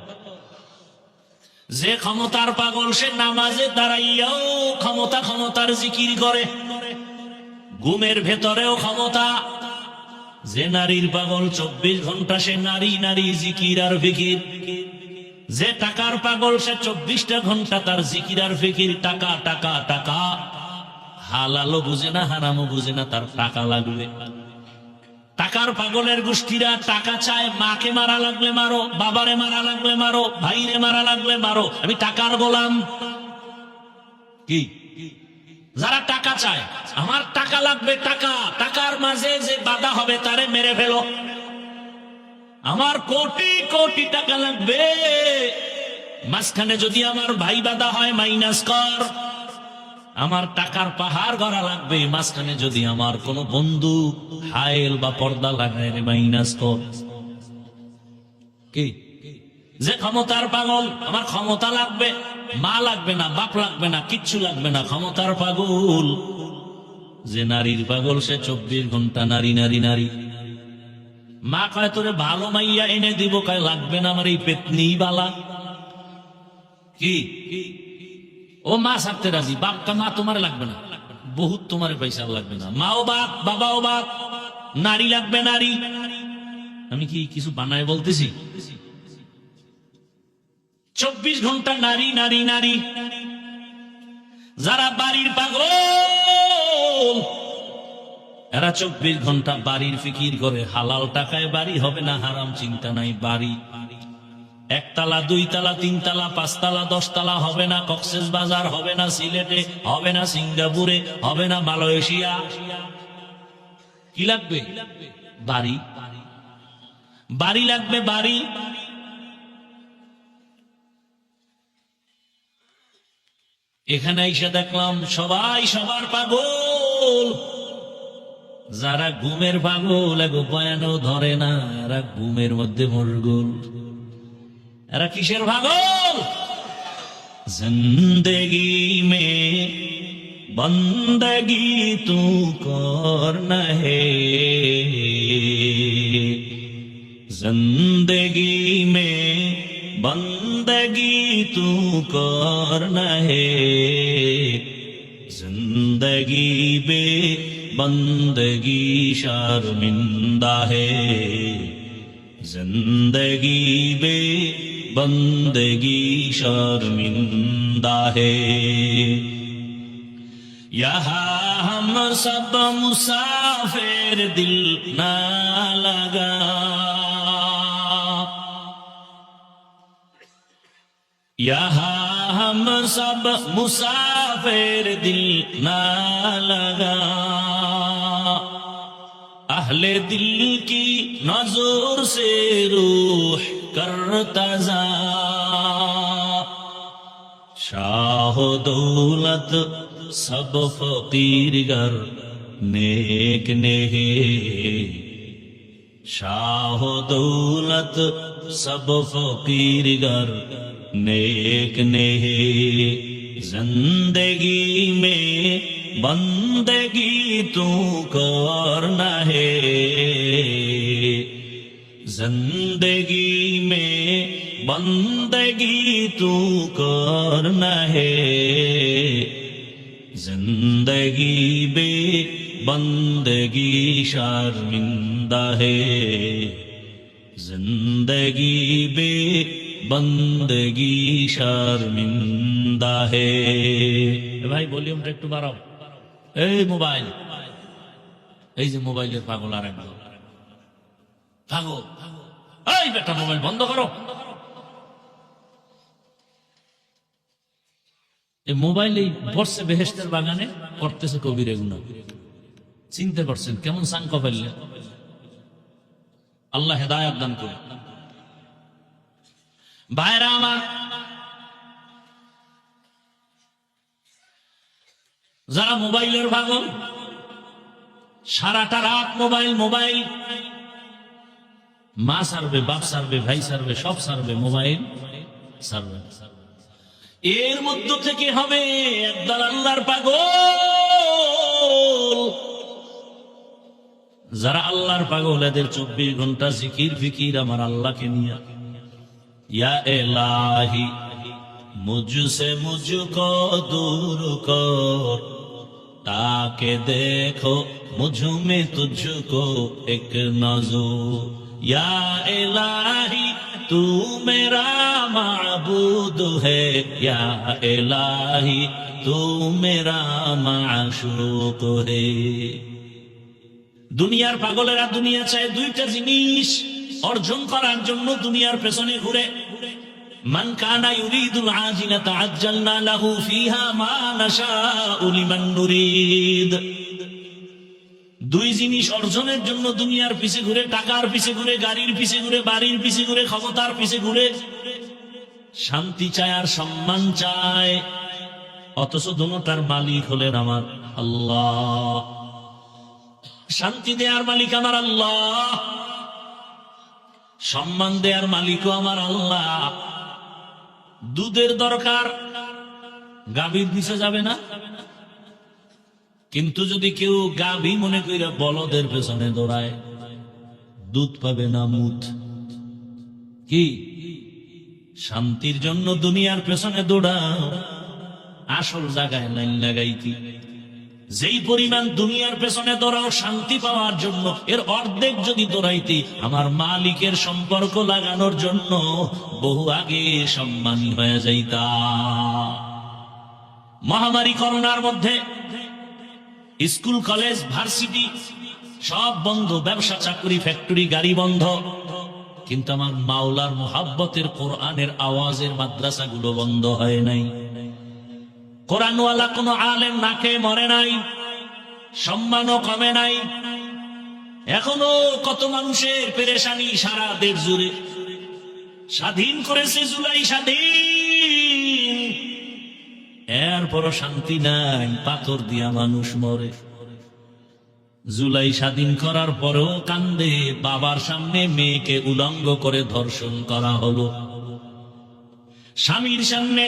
যে ক্ষমতার পাগল সে নামাজে দাঁড়াইয়াও ক্ষমতার জিকির করে, ঘুমের ভেতরেও ক্ষমতা। যে নারীর পাগল 24 ঘন্টা সে নারী জিকির আর ফিকির। যে টাকার পাগল সে 24টা ঘন্টা তার জিকির আর ফিকির, টাকা টাকা টাকা, হালালও বুঝে না হারামও বুঝে না, তার টাকা লাগবে। টাকার পাগলের গোষ্ঠীরা টাকা চায়, মাকে মারা লাগলে মারো, বাবারে মারা লাগলে মারো, ভাইরে মারা লাগলে মারো, আমি টাকার গোলাম। কি যারা টাকা চায়, আমার টাকা লাগবে, টাকা, টাকার মাঝে যে বাধা হবে তারে মেরে ফেলো, আমার কোটি কোটি টাকা লাগবে, মাঝখানে যদি আমার ভাই বাধা হয় মাইনাস কর, আমার টাকার পাহাড় গড়া লাগবে, মাঝখানে যদি আমার কোন বন্ধু হাইল বা পর্দা লাগায় মাইনাস কর। কি যে ক্ষমতার পাগল, আমার ক্ষমতা লাগবে, মা লাগবে না, বাপ লাগবে না, কিচ্ছু লাগবে না, ক্ষমতার পাগল। যে নারীর পাগল সে 24 ঘন্টা নারী নারী নারী। মা কয় তোরে ভালো মাইয়া এনে দিব, কয় লাগবে না, আমার এই পেতনি বালা। কি ও মা ছাড়তে রাজি, বাপটা মা তোমার লাগবে না, বহুত তোমার পয়সা লাগবে না, মাও বাপ বাবাও বাপ, নারী লাগবে নারী। আমি কি কিছু বানায় বলতেছি? 24 ঘন্টা নারী নারী নারী। যারা বাড়ির পাগল এরা 24 ঘন্টা বাড়ির ফিকির করে, হালাল টাকায় বাড়ি হবে না, হারাম চিন্তা নাই, বাড়ি একতলা, 2 তলা, 3 তলা, 5 তলা, 10 তলা হবে না, কক্সেস বাজার হবে না, সিলেটে হবে না, সিঙ্গাপুরে হবে না, মালয়েশিয়া। কি লাগবে? বাড়ি, বাড়ি লাগবে, বাড়ি। এখানে এসে দেখলাম সবাই সবার পাগল। যারা ঘুমের পাগল এগো বয়ানও ধরে না, এরা ঘুমের মধ্যে মশগুল। এরা কিসের পাগল? জিন্দেগি মে বন্দগি তু করনা হে, जिंदगी में बंदगी तू करना है, जिंदगी बे बंदगी शर्मिंदा है, जिंदगी बे बंदगी शर्मिंदा है। यहाँ हम सब मुसाफिर दिल ना लगा, यहाँ हम सब मुसाफिर दिल ना लगा, अहले दिल की नजर से रूह करता जा, शाह दौलत सब फकीर गर नेक ने, शाह दौलत सब फकीर गर नेक ने, जिंदगी में बंदगी तू करना है, जिंदगी में बंदगी तू करना है, जिंदगी बे बंदगी शर्मिंदा है, जिंदगी बे बंदगी शर्मिंदा है। भाई वॉल्यूमটা একটু বাড়াও। এই মোবাইল, এই যে মোবাইলের পাগল আর একদম পাগল। এই বেটা মোবাইল বন্ধ করো। এই মোবাইলে বসছে বেহেশতের বাগানে, করতেছে কবিরে গুনাহ। চিনতে পারছেন কেমন সাংক পাইলে? আল্লাহ হেদায়েত দান করে। ভাইরা আমার, যারা মোবাইলের পাগল, সারাটা রাত মোবাইল মোবাইল, মা সারবে, বাপ সারবে, ভাই সারবে, সব সারবে, মোবাইল সারবে। এর মধ্য থেকে হবে একদল আল্লাহর পাগল। যারা আল্লাহর পাগল, এদের 24 ঘন্টা জিকির ফিকির আমার আল্লাহকে নিয়ে। ইয়া ইলাহি মুঝসে মুঝকো দূর কর, তাকে দেখো মুঝমে তুঝকো এক নজর। ইয়া ইলাহি তু মেরা মাবুদ है, या इलाही तू मेरा माशूक है। দুনিয়ার পাগলেরা দুনিয়া চায় দুইটা জিনিস অর্জন করার জন্য দুনিয়ার পেছনে ঘুরে। মান কানা ইউরিদুল আজিলাতা আজ্জালনা লাহু ফিহা মা নাশাউ লিমান নুরিদ। দুই জিনিস অর্জনের জন্য দুনিয়ার পিছে ঘুরে, টাকার পিছে ঘুরে, গাড়ির পিছে ঘুরে, বাড়ির পিছে ঘুরে, ক্ষমতার পিছে ঘুরে। শান্তি চায় আর সম্মান চায়, অথচ দুটোটার মালিক হলেন আমার আল্লাহ। শান্তি দেয়ার মালিক আমার আল্লাহ, সম্মান দেয়ার মালিকও আমার আল্লাহ। দুধের দরকার, গাভীর পিছে যাবে না। কিন্তু যদি কেউ গাভী মনে কইরা বলদের পেছনে দৌড়ায়, দুধ পাবে না মুত। কি শান্তির জন্য দুনিয়ার পেছনে দৌড়াও, আসল জায়গায় লাইন লাগাইতি। যেই পরিমাণ দুনিয়ার পেছনে দৌড়াও শান্তি পাওয়ার জন্য, এর অর্ধেক যদি দৌড়াইতি আমার মালিকের সম্পর্ক লাগানোর জন্য, বহু আগে সম্মানী হয়ে যাইতা। মহামারী করোনার মধ্যে স্কুল কলেজ ভার্সিটি সব বন্ধ, ব্যবসা চাকরি ফ্যাক্টরি গাড়ি বন্ধ, কিন্তু আমার মাওলার মোহাব্বতের কোরআনের আওয়াজের মাদ্রাসাগুলো বন্ধ হয় নাই। কোরআনওয়ালা কোন আলেম না খেয়ে মরে নাই, সম্মানও কমে নাই। এখনো কত মানুষের পেরেশানি সারা দেশ জুড়ে। স্বাধীন করেছে জুলাই স্বাধীন, এরপরও শান্তি নাই, পাথর দিয়া মানুষ মরে। জুলাই স্বাধীন করার পরেও কান্দে, বাবার সামনে মেয়েকে উলঙ্গ করে ধর্ষণ করা হলো। স্বামীর সামনে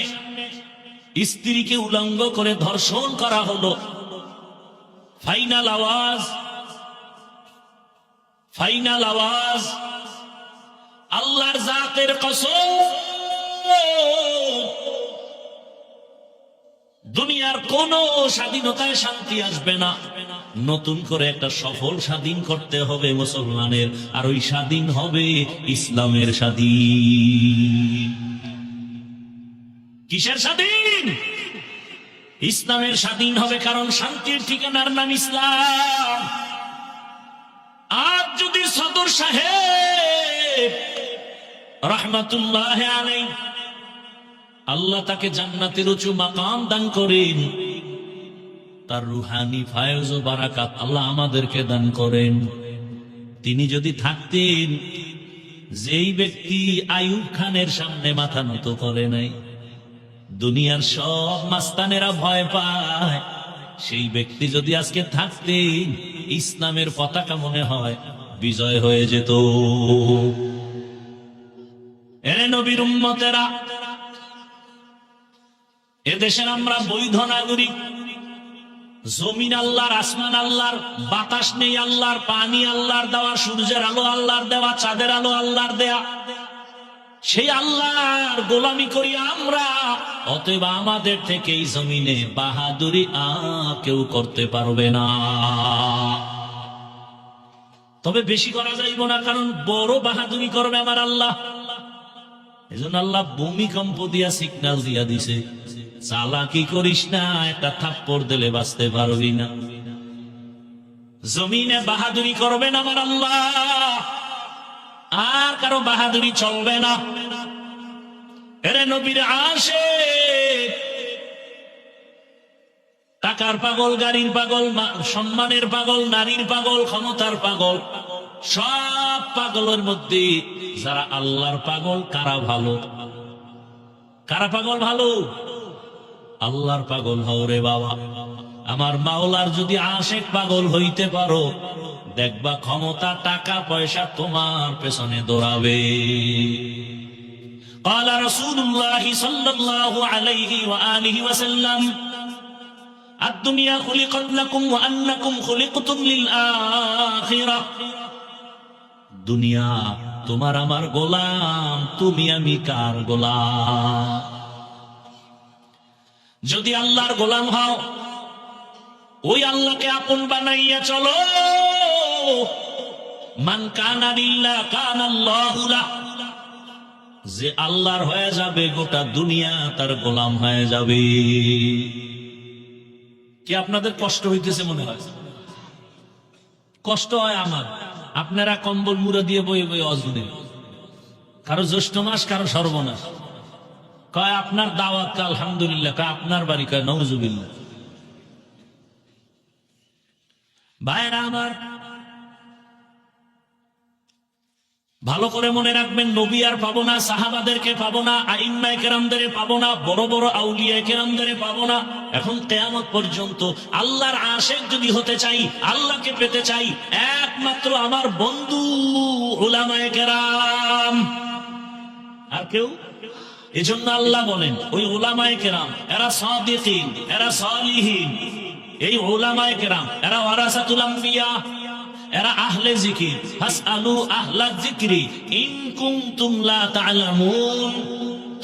স্ত্রীকে উলঙ্গ করে ধর্ষণ করা হলো। ফাইনাল আওয়াজ, ফাইনাল আওয়াজ, আল্লাহর জাতের কসম, দুনিয়ার কোন স্বাধীনতায় শান্তি আসবে না। নতুন করে একটা সফল স্বাধীন করতে হবে মুসলমানের, আর ওই স্বাধীন হবে ইসলামের স্বাধীন। কিসের স্বাধীন? ইসলামের স্বাধীন হবে, কারণ শান্তির ঠিকানার নাম ইসলাম। আজ যদি সদর সাহেব রাহমাতুল্লাহ আলাইহি, আল্লাহ তাকে জান্নাতের উঁচু মাকাম দান করেন, তার রুহানি ফায়জ ও বারাকাত আল্লাহ আমাদেরকে দান করেন। তিনি যদি থাকতেন, যেই ব্যক্তি আইয়ুব খানের সামনে মাথা নত করে নাই, দুনিয়ার সব মাস্তানেরা ভয় পায়, সেই ব্যক্তি যদি আজকে থাকতেন, ইসলামের পতাকা মনে হয় বিজয় হয়ে যেত। এরে নবীর উম্মতেরা, এদেশের আমরা বৈধ নাগরিক। জমিন আল্লাহর, আসমান আল্লাহর, বাতাস নেই আল্লাহর, পানি আল্লাহর দেওয়া, সূর্যের আলো আল্লাহর দেওয়া, চাঁদের আলো আল্লাহর দেয়া। সেই আল্লাহর গোলামি করি আমরা, অতএব আমাদের থেকে এই জমিনে বাহাদুরি কেউ করতে পারবে না। তবে বেশি করা যাইব না, কারণ বড় বাহাদুরি করবে আমার আল্লাহ। এজন্য আল্লাহ ভূমিকম্প দিয়া সিগন্যাল দিয়া দিছে, চালাকি করিস না, একটা থাপ্পড় দিলে বাঁচতে পারবি না। জমিনে বাহাদুরি করবেন আমার আল্লাহ, আর কারো বাহাদুরি চলবে না। এরে নবীর আশিক, টাকার পাগল, গাড়ির পাগল, সম্মানের পাগল, নারীর পাগল, ক্ষমতার পাগল, সব পাগলের মধ্যে যারা আল্লাহর পাগল, কারা ভালো? কারা পাগল ভালো? আল্লাহর পাগল হও রে বাবা। আমার মাওলার যদি আশেক পাগল হইতে পারো, দেখবা ক্ষমতা টাকা পয়সা তোমার পেছনে দৌড়াবে। قال رسول الله صلى الله عليه وآله وسلم الدنيا خلقت لكم وأنكم خلقتم للآخرة। দুনিয়া তোমার আমার গোলাম, তুমি আমি কার গোলাম? যদি আল্লাহর গোলাম হও, ওই আল্লাহকে আপন বানাইয়া চলো। মান কানা লিল্লাহ কানাল্লাহু লাহু। যে আল্লাহর হয়ে যাবে, গোটা দুনিয়া তার গোলাম হয়ে যাবে। কি আপনাদের কষ্ট হইতেছে মনে হয়? কষ্ট হয় আমার। আপনারা কম্বল মুড়া দিয়ে বয়ে বয়ে অজনে, কারো জ্যৈষ্ঠ মাস, কারো সর্বনাশ। কয় আপনার দাওয়াত, আলহামদুলিল্লাহ। কয় আপনার বাড়ি, কয় নওজুবিল্লাহ। ভাইরা আমার, ভালো করে মনে রাখবেন, নবী আর পাবো না, সাহাবাদেরকে পাবো না, আইম্মায়ে কেরামদের পাবো না, বড় বড় আউলিয়ায়ে কেরামদের পাবো না। এখন কিয়ামত পর্যন্ত আল্লাহর আশিক যদি হতে চাই, আল্লাহকে পেতে চাই, একমাত্র আমার বন্ধু উলামায়ে কেরাম, আর কেউ। এজন্য আল্লাহ বলেন, ওই উলামায়ে কেরাম এরা সাদিকিন, এরা সালিহিন। এই উলামায়ে কেরাম এরা ওয়ারাসাতুল আম্বিয়া, এরা আহলে জিকির। ফাসআলু আহলায যিকরি ইন কুনতুম লা তা'লামুন।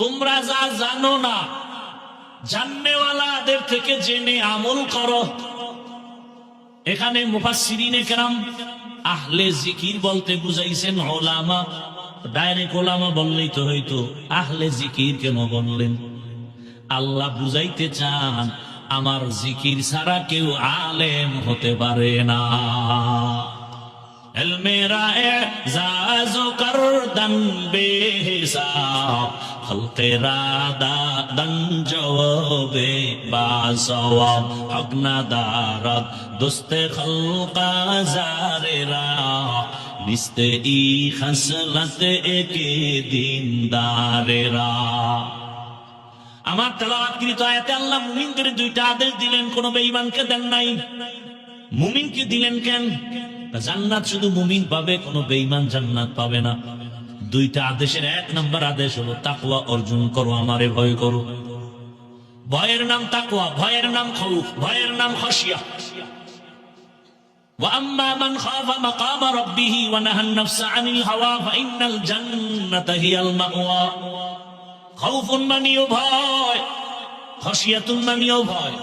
তোমরা যা জানো না, জাননেওয়ালাদের থেকে জেনে আমল করো। এখানে মুফাসসিরিনে কেরাম আহলে জিকির বলতে বুঝাইছেন উলামা। ডাইরেক্ট উলামা বললেই তো হইতো, আহলে জিকির কেন বললেন? আল্লাহ বুঝাইতে চান, আমার জিকির ছাড়া কেউ আলেম হতে পারে না। মেরা এজাজো করদন বেহিসাব, খলকেরা দাদন জওবে বাসওয়াব, অগ্নাদারত দুস্তে খলকা জারেরা, নিস্তে ই খসলত একে দিনদারেরা। আমার তেলাওয়াতকৃত আয়াতে আল্লাহ মুমিনদের দুইটা আদেশ দিলেন, কোন বেঈমানকে দেন নাই। মুমিনকে দিলেন কেন? জান্নাত শুধু মুমিন পাবে, কোন বেঈমান জান্নাত পাবে না। দুইটা আদেশের এক নম্বর আদেশ হলো তাকওয়া অর্জন করো, আমারে ভয় করো। ভয়ের নাম তাকওয়া, ভয়ের নাম খাউফ, ভয়ের নাম খাশিয়া। ওয়া আম্মা মান খাফা মাকামা রাব্বিহি ওয়া নাহান নাফসা আনিল হাওয়া ফাইন্নাল জান্নাতা হিয়াল মাওয়া। খাউফুন মানিও ভয়, খাশিয়াতুন মানিও ভয়।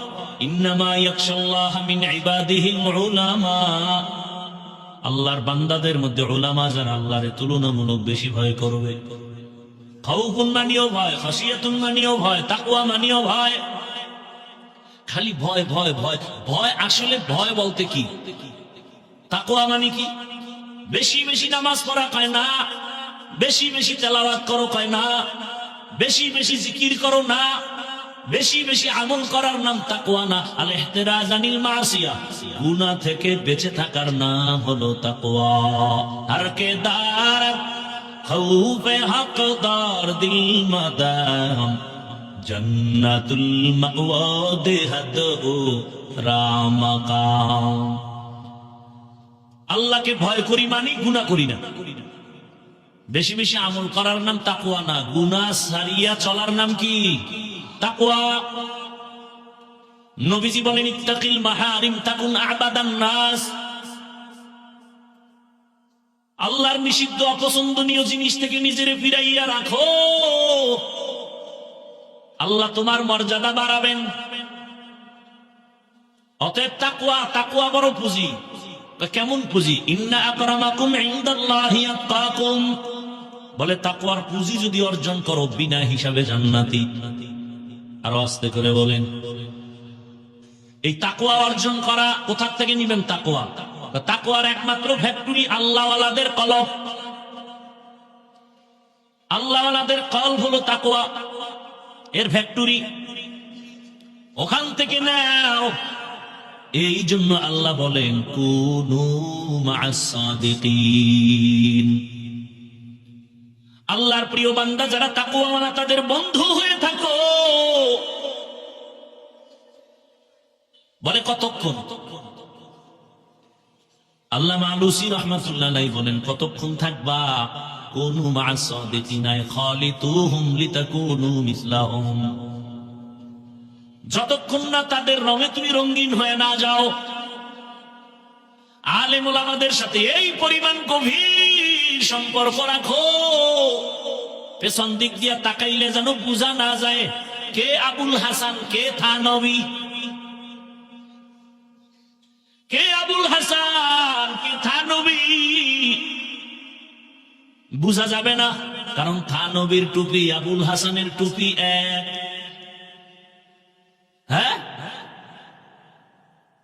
ইন্নামা ইয়াখশাল্লাহ মিন ইবাদিহিল উলামা। আল্লাহর বান্দাদের মধ্যে উলামা যারা আল্লাহর তুলনামূলক বেশি ভয় করবে। খাউফুন মানিও ভয়, খাশিয়াতুন মানিও ভয়, তাকওয়া মানিও ভয়। খালি ভয় ভয় ভয় ভয়। আসলে ভয় বলতে কি? তাকওয়া মানে কি? বেশি বেশি নামাজ পড়া কয় না, বেশি বেশি তেলাওয়াত করো কয় না, বেশি বেশি জিকির করো না, বেশি বেশি আমল করার নাম তাকওয়া না। আল ইহতিরাজ আনিল মাসিয়া, গুনাহ থেকে বেঁচে থাকার নাম হলো তাকওয়া। হারকে দার খাউফে হকদার দিল মাদাম, জান্নাতুল মাওয়া দেহদু রামাকাম। আল্লাহকে ভয় করি মানে গুনাহ করি না। বেশি বেশি আমল করার নাম তাকওয়া না, গুনাহ ছাড়িয়া চলার নাম কি? তাকওয়া। নবীজি বলেন, ইত্তাকিল মাহারিম তাকুন আবাদান নাস। আল্লাহর নিষিদ্ধ অপছন্দনীয় জিনিস থেকে নিজেরে ফিরাইয়া রাখো, আল্লাহ তোমার মর্যাদা বাড়াবেন। অতএব তাকওয়া, তাকওয়া বড় পুঁজি। কেমন পুঁজি? ইন্না আকরামাকুম ইনদাল্লাহি আতকাকুম। বলে তাকওয়ার পুঁজি যদি অর্জন করো, বিনা হিসাবে জান্নাতি। আরো আস্তে করে বলেন, এই তাকওয়া অর্জন করা কোথা থেকে নিবেন? তাকওয়া, তাকওয়ার একমাত্র ফ্যাক্টরি আল্লাহওয়ালাদের কলব। আল্লাহওয়ালাদের কলব হলো তাকওয়া, এর ফ্যাক্টরি। ওখান থেকে নাও। এই জন্য আল্লাহ বলেন, কুনু মা'আস সাদিকিন। আল্লাহর প্রিয় বান্দা যারা তাকওয়াওয়ালা, তাদের বন্ধু হয়ে থাকো। বলে কতক্ষণ? আল্লামা আলুসি রাহমাতুল্লাহ আলাইহি বলেন, কতক্ষণ থাকবা? কুনু মা'আস সাদিকিনা খালিতুহুম লিতাকুনু মিসলাহুম, যতক্ষণ না তাদের রঙে তুমি রঙিন হয়ে না যাও। আলেম ওলামাদের সাথে এই পরিমাণ গভীর সম্পর্ক রাখো, পেছন দিক দিয়ে তাকাইলে যেন বোঝা না যায় কে আবুল হাসান, কে থানবী, কে আবুল হাসান, কে থানবী বুঝা যাবে না। কারণ থানবীর টুপি আবুল হাসানের টুপি এক। হ্যাঁ,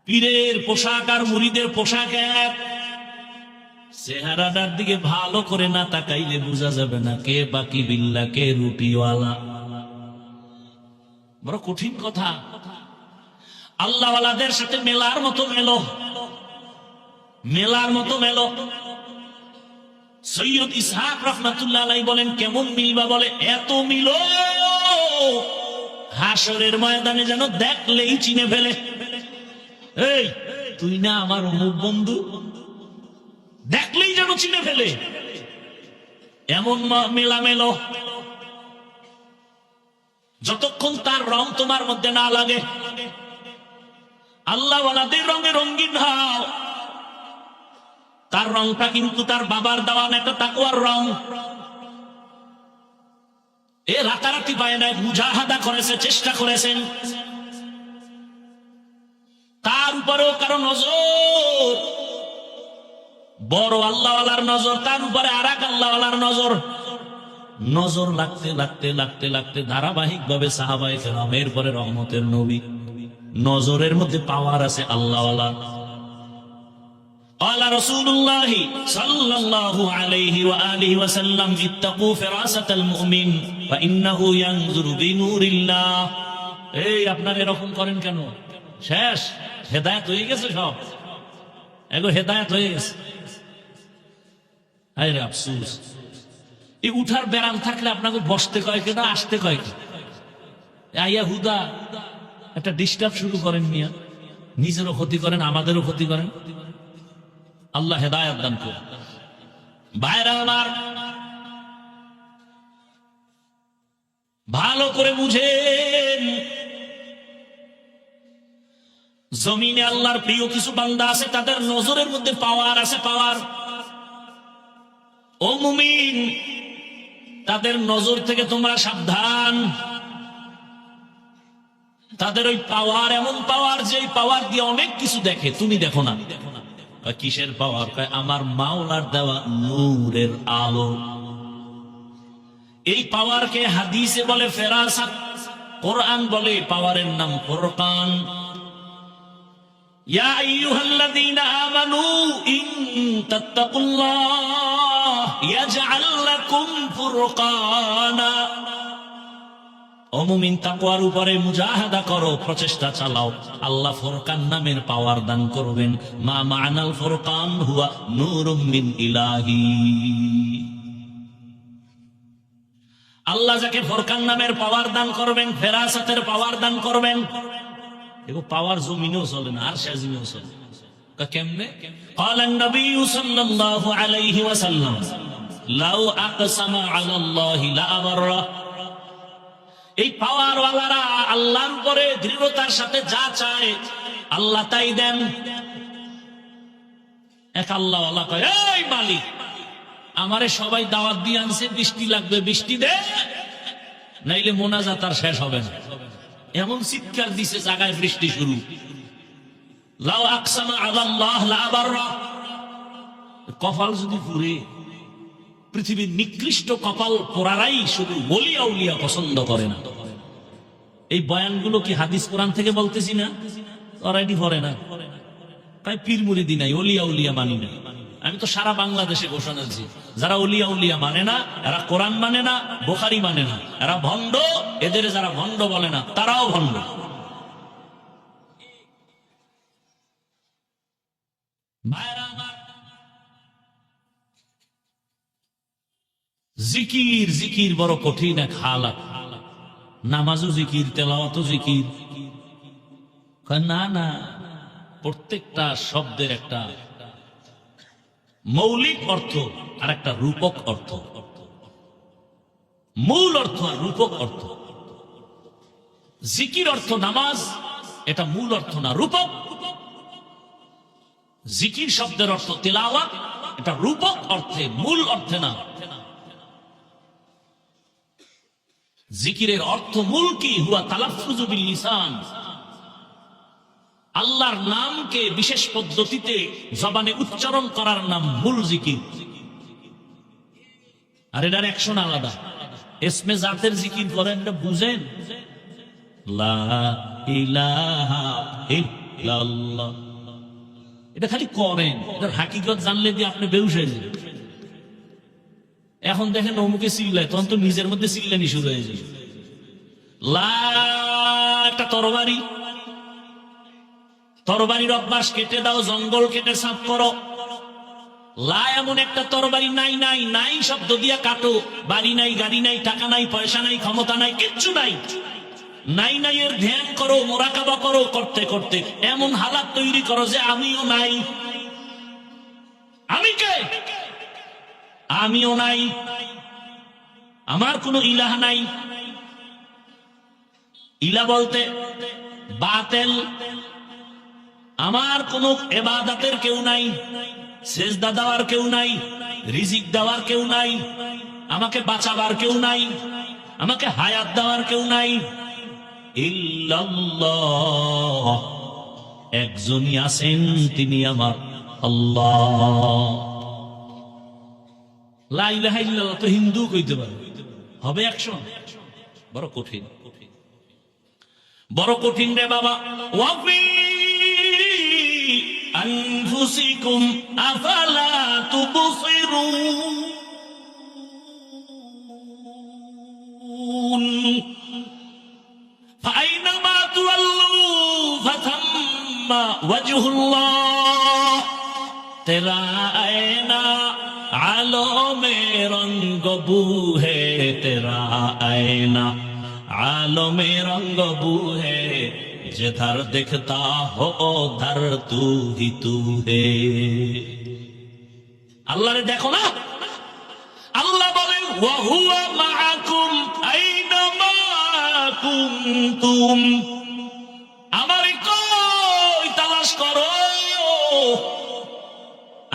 পীরের পোশাক আর মুরিদের পোশাক এক। চেহারাটার দিকে ভালো করে না তাকাইলে বোঝা যাবে না কে বাকি বিল্লা, কে রুটিওয়ালা। বড় কঠিন কথা। আল্লাহওয়ালাদের সাথে মেলার মতো মেলো, মেলার মতো মেলো। সৈয়দ ইসহাক রাহমাতুল্লাহ আলাইহি বলেন, কেমন মিলবা? বলে এত মিলো হাসরের ময়দানে যেন দেখলেই চিনে ফেলে। এই তুই না আমার অমুক বন্ধু, দেখলেই যেন চিনে ফেলে, এমন মেলা মেলো। যতক্ষণ তার রং তোমার মধ্যে না লাগে, আল্লাহওয়ালাদের রঙে রঙিন হও। তার রংটা কিন্তু তার বাবার দেওয়ান একটা তাকওয়ার রং। এ রাতারাতি পায় না, মুজাহাদা করেছে, চেষ্টা করেছেন। তার উপরেও কারো নজর, বড় আল্লাহওয়ালার নজর, তার উপরে আর এক আল্লাহওয়ালার নজর। নজর লাগতে লাগতে লাগতে লাগতে ধারাবাহিক ভাবে সাহাবায়ে কেরাম, এরপরে রহমতের নবী। নজরের মধ্যে পাওয়ার আছে আল্লাহওয়ালা। قال رسول الله صلى الله عليه وآله وسلم اتقوا فراسة المؤمن فإنه ينظر بنور الله। এই আপনারা এরকম করেন কেন? শেষ হেদায়েত হয়ে গেছে, সব এগো হেদায়েত হয়ে গেছে। আরে আফসোস, এই উঠার বেড়াল থাকলে আপনাকে বসতে কয় কেনা, আসতে কয় কি? আইয়া হুদা একটা ডিস্টার্ব শুরু করেন মিয়া, নিজেরও ক্ষতি করেন, আমাদেরও ক্ষতি করেন। আল্লাহ হেদায়েত দান করুন। ভাইরা আমার, ভালো করে বুঝেন, জমিনে আল্লাহর প্রিয় কিছু বান্দা আছে, তাদের নজরের মধ্যে পাওয়ার আছে, পাওয়ার। ও মুমিন, তাদের নজর থেকে তোমরা সাবধান। তাদের ওই পাওয়ার এমন পাওয়ার, যে পাওয়ার দিয়ে অনেক কিছু দেখে, তুমি দেখো না। কিসের পাওয়ার? আমার মাওলার দেওয়া নূরের আলো। এই পাওয়ারকে হাদিসে বলে ফেরাসাত, কোরআন বলে পাওয়ারের নাম ফুরকান। ইয়া আইয়ুহাল্লাযীনা আমানু ইন তাত্তাকুল্লাহ ইয়াজআল লাকুম ফুরকানা। ও মুমিন, তাকওয়ার উপরে মুজাহাদা করো, প্রচেষ্টা চালাও, আল্লাহ ফুরকান নামের পাওয়ার দান করবেন। মা মা'নাল ফুরকান হুয়া নূরুম মিন ইলাহি। আল্লাহ যাকে ফুরকান নামের পাওয়ার দান করবেন, ফেরাসাতের পাওয়ার দান করবেন, এগো পাওয়ার জমিনেও চলে না, আর সেজমিনেও চলে। কেমনে? ক্বালান নবী সাল্লাল্লাহু আলাইহি ওয়াসাল্লাম লাউ আকসামা আলাল্লাহি লা আবাররা। এই পাওয়ার ওয়ালারা আল্লাহর উপরে দৃঢ়তার সাথে যা চায় আল্লাহ তাই দেন। এক আল্লাহ ওয়ালা কয়, এই মালিক, আমারে সবাই দাওয়াত দিয়ে আনছে, বৃষ্টি লাগবে, বৃষ্টি দে, নাইলে মোনাজাত আর শেষ হবে না। এমন চিৎকার দিছে, জায়গায় বৃষ্টি শুরু। লাউ আকসামা আলাল্লাহ লা আবাররা। কপাল যদি পুরে, পৃথিবীর নিকৃষ্ট কপাল পোড়ারাই শুধু ওলি আউলিয়া পছন্দ করে না। এই বয়ানগুলো কি হাদিস কোরআন থেকে বলতেছি না? অলরেডি পড়ে না, তাই পীর মুরিদি নাই, ওলি আউলিয়া মানি না। আমি তো সারা বাংলাদেশে ঘোষণা দিচ্ছি, যারা ওলিয়া উলিয়া মানে না, এরা কোরআন মানে না, বুখারী মানে না, এরা ভণ্ড। এদের যারা ভণ্ড বলে না, তারাও ভণ্ড। ভাইরা আমার, জিকির জিকির বড় কঠিন এক হালাত। নামাজও জিকির, তেলাওয়াতও জিকির, কয় না না, প্রত্যেকটা শব্দের একটা মৌলিক অর্থ আর একটা রূপক অর্থ, মূল অর্থ আর রূপক অর্থ। জিকির অর্থ নামাজ, এটা মূল অর্থ না, রূপক। জিকির শব্দের অর্থ তিলাওয়াত, এটা রূপক অর্থে, মূল অর্থে না। জিকিরের অর্থ মূল কি? হুয়া তালাফফুযু বিল লিসান, আল্লাহর নামকে বিশেষ পদ্ধতিতে জবানে উচ্চারণ করার নাম মূল জিকির। আর এটার অ্যাকশন আলাদা। ইসমে জাতের জিকির করেন, এটা বুঝেন? লা ইলাহা ইল্লাল্লাহ, এটা খালি করেন, এটার হাকিকত জানলে দিয়ে আপনি বেহুশ হয়ে যাবেন। এখন দেখেন অমুকে চিল্লায়, তখন তো নিজের মধ্যে চিল্লানি শুরু হয়ে যায়। লা একটা তরবারি, তরবারির অভ্যাস কেটে দাও, জঙ্গল কেটে সাফ করো। লা এমন একটা তরবারি নাই, নাই নাই শব্দ দিয়া কাটো। বাড়ি নাই, গাড়ি নাই, টাকা নাই, পয়সা নাই, ক্ষমতা নাই, কিচ্ছু নাই। নাই নাই এর ধ্যান করো, মোরাকাবা করো, করতে করতে এমন হালাত তৈরি করো যে আমিও নাই। আমি কে? আমিও নাই, আমার কোনো ইলাহ নাই। ইলা বলতে বাতেল, আমার কোনো ইবাদতের কেউ নাই, সেজদা দেওয়ার কেউ নাই, রিজিক দেওয়ার কেউ নাই, আমাকে বাঁচাবার কেউ নাই, আমাকে হায়াত দেওয়ার কেউ নাই। ইল্লাল্লাহ, একজনই আছেন, তিনি আমার আল্লাহ। লা ইলাহা ইল্লাল্লাহ তো হিন্দু কইতে পারে, হবে অ্যাকশন? বড় কঠিন, বড় কঠিন রে বাবা। ওয়াফি আনফুসিকুম আফালা তুবসিরুন ফাইনামা তুওয়াল্লু ফাথাম্মা ওয়াজহুল্লাহ তেরা আয়না आलो में रंग बू है तेरा आईना, आलो में रंग बू है जिधर दिखता हो उधर तू ही तू है। अल्लाह ने देखो ना, अल्लाह बोले वहुवा माकुम आइनमा कुंतुम, हमारी कोई तलाश करो,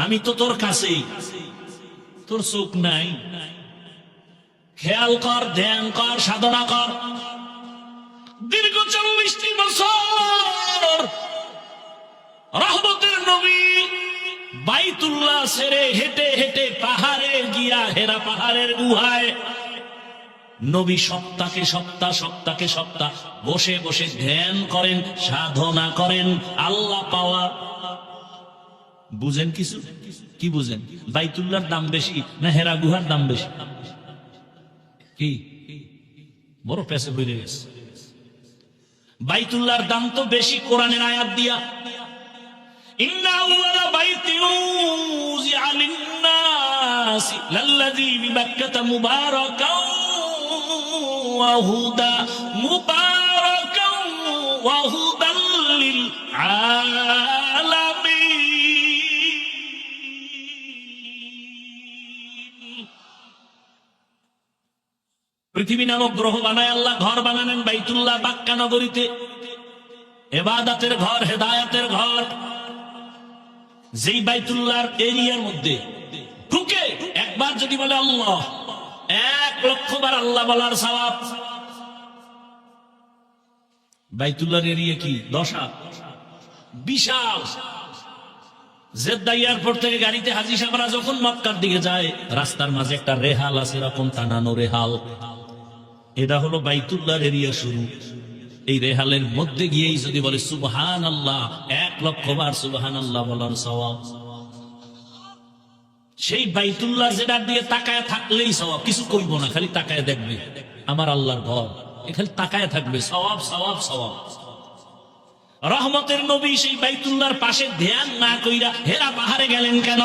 আমি তো তোর কাছেই। তোর চোখ নাই, খেয়াল কর, ধ্যান কর, সাধনা কর। দীর্ঘ 40টি বছর রহমতের নবী বাইতুল্লাহ ছেড়ে হেঁটে হেঁটে পাহাড়ে গিয়া, হেরা পাহাড়ের গুহায় নবী সপ্তাহে সপ্তাহ বসে বসে ধ্যান করেন, সাধনা করেন, আল্লাহ পাওয়া। বুঝেন কিছু? কি বুঝেন? বাইতুল্লাহর দাম বেশি না হেরা গুহার দাম বেশি? কি বড় পেছে হয়ে গেছে। বাইতুল্লাহর দাম তো বেশি কোরআনের আয়াত দিয়া, ইন্না আউয়ালা বাইতিন উযিআ লিন-নাস লাল্লাযী বিবাক্কাতা মুবারাকান ওয়া হুদা, মুবারাকান ওয়া হুদাল লিল আলামিন। পৃথিবী নামক গ্রহ বানায় আল্লাহ ঘর বানালেন বাইতুল্লাহ বাক্কা নগরীতে, ইবাদতের ঘর, হেদায়েতের ঘর। যেই বাইতুল্লাহর এরিয়ার মধ্যে ঢুকে একবার যদি বলে আল্লাহ, 1,00,000 বার আল্লাহ বলার সওয়াব। বাইতুল্লাহর এরিয়া কি দশা, বিশাল। জেদ্দা এয়ারপোর্ট থেকে গাড়িতে হাজী সাহেবরা যখন মক্কার দিকে যায়, রাস্তার মাঝে একটা রেহাল আছে, এরকম টানানো রেহাল, এটা হলো বাইতুল্লাহর এরিয়া শুরু। এই রেহালের মধ্যে গিয়েই যদি বলে সুবহানাল্লাহ, 1,00,000 বার সুবহানাল্লাহ বলার সওয়াব। সেই বাইতুল্লাহ যেটার দিয়ে তাকায় থাকলেই সওয়াব, কিছু করবো না, খালি তাকায় দেখবে আমার আল্লাহর ঘর, খালি তাকায় থাকবে, সওয়াব সওয়াব সওয়াব। রহমতের নবী সেই বাইতুল্লাহর পাশে ধ্যান না কইরা হেরা পাহাড়ে গেলেন কেন?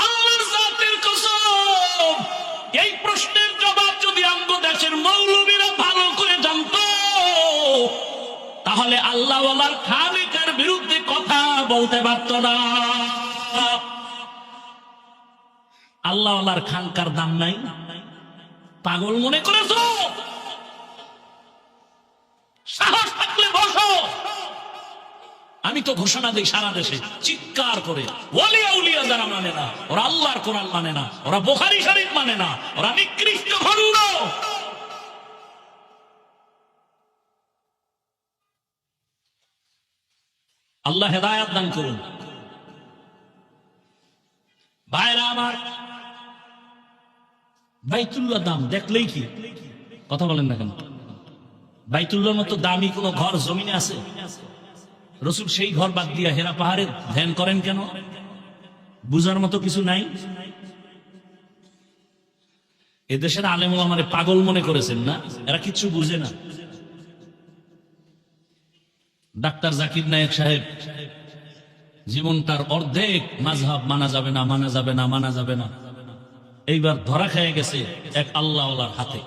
আল্লাহর জাতের কসম, এই প্রশ্নের জবাব যদি আমগো দেশের মৌলবীরা ভালো করে জানতো, তাহলে আল্লাহওয়ালার খালিকের বিরুদ্ধে কথা বলতে পারত না। আল্লাহওয়ালার খানকার দাম নাই, পাগল মনে করেছো? সাহস থাকলে বসো। আমি তো ঘোষণা দিই সারা দেশে চিৎকার করে, ওয়ালিয়া উলিয়া যারা মানে না, ওরা আল্লাহর কোরআন মানে না, ওরা বুখারী শরীফ মানে না, ওরা নিকৃষ্ট ভণ্ড। আল্লাহ হেদায়েত দান করুন। ভাইরা আমার, বাইতুল্লাহ দাম দেখলেই কি কথা বলেন না কেন? বাইতুল্লাহর মতো দামি কোন ঘর জমিনে আছে? রসুল সেই ঘর বাদ দিয়া হেরা পাহাড়ে ধ্যান করেন কেন? বুঝার মতো কিছু নাই? এদেশের আলেম ওলামারে পাগল মনে করেছেন না? এরা কিছু বুঝে না। ডাক্তার জাকির নায়েক সাহেব জীবনটার অর্ধেক মাযহাব মানা যাবে না, মানা যাবে না, মানা যাবে না, এইবার ধরা খেয়ে গেছে এক আল্লাহওয়ালার হাতে।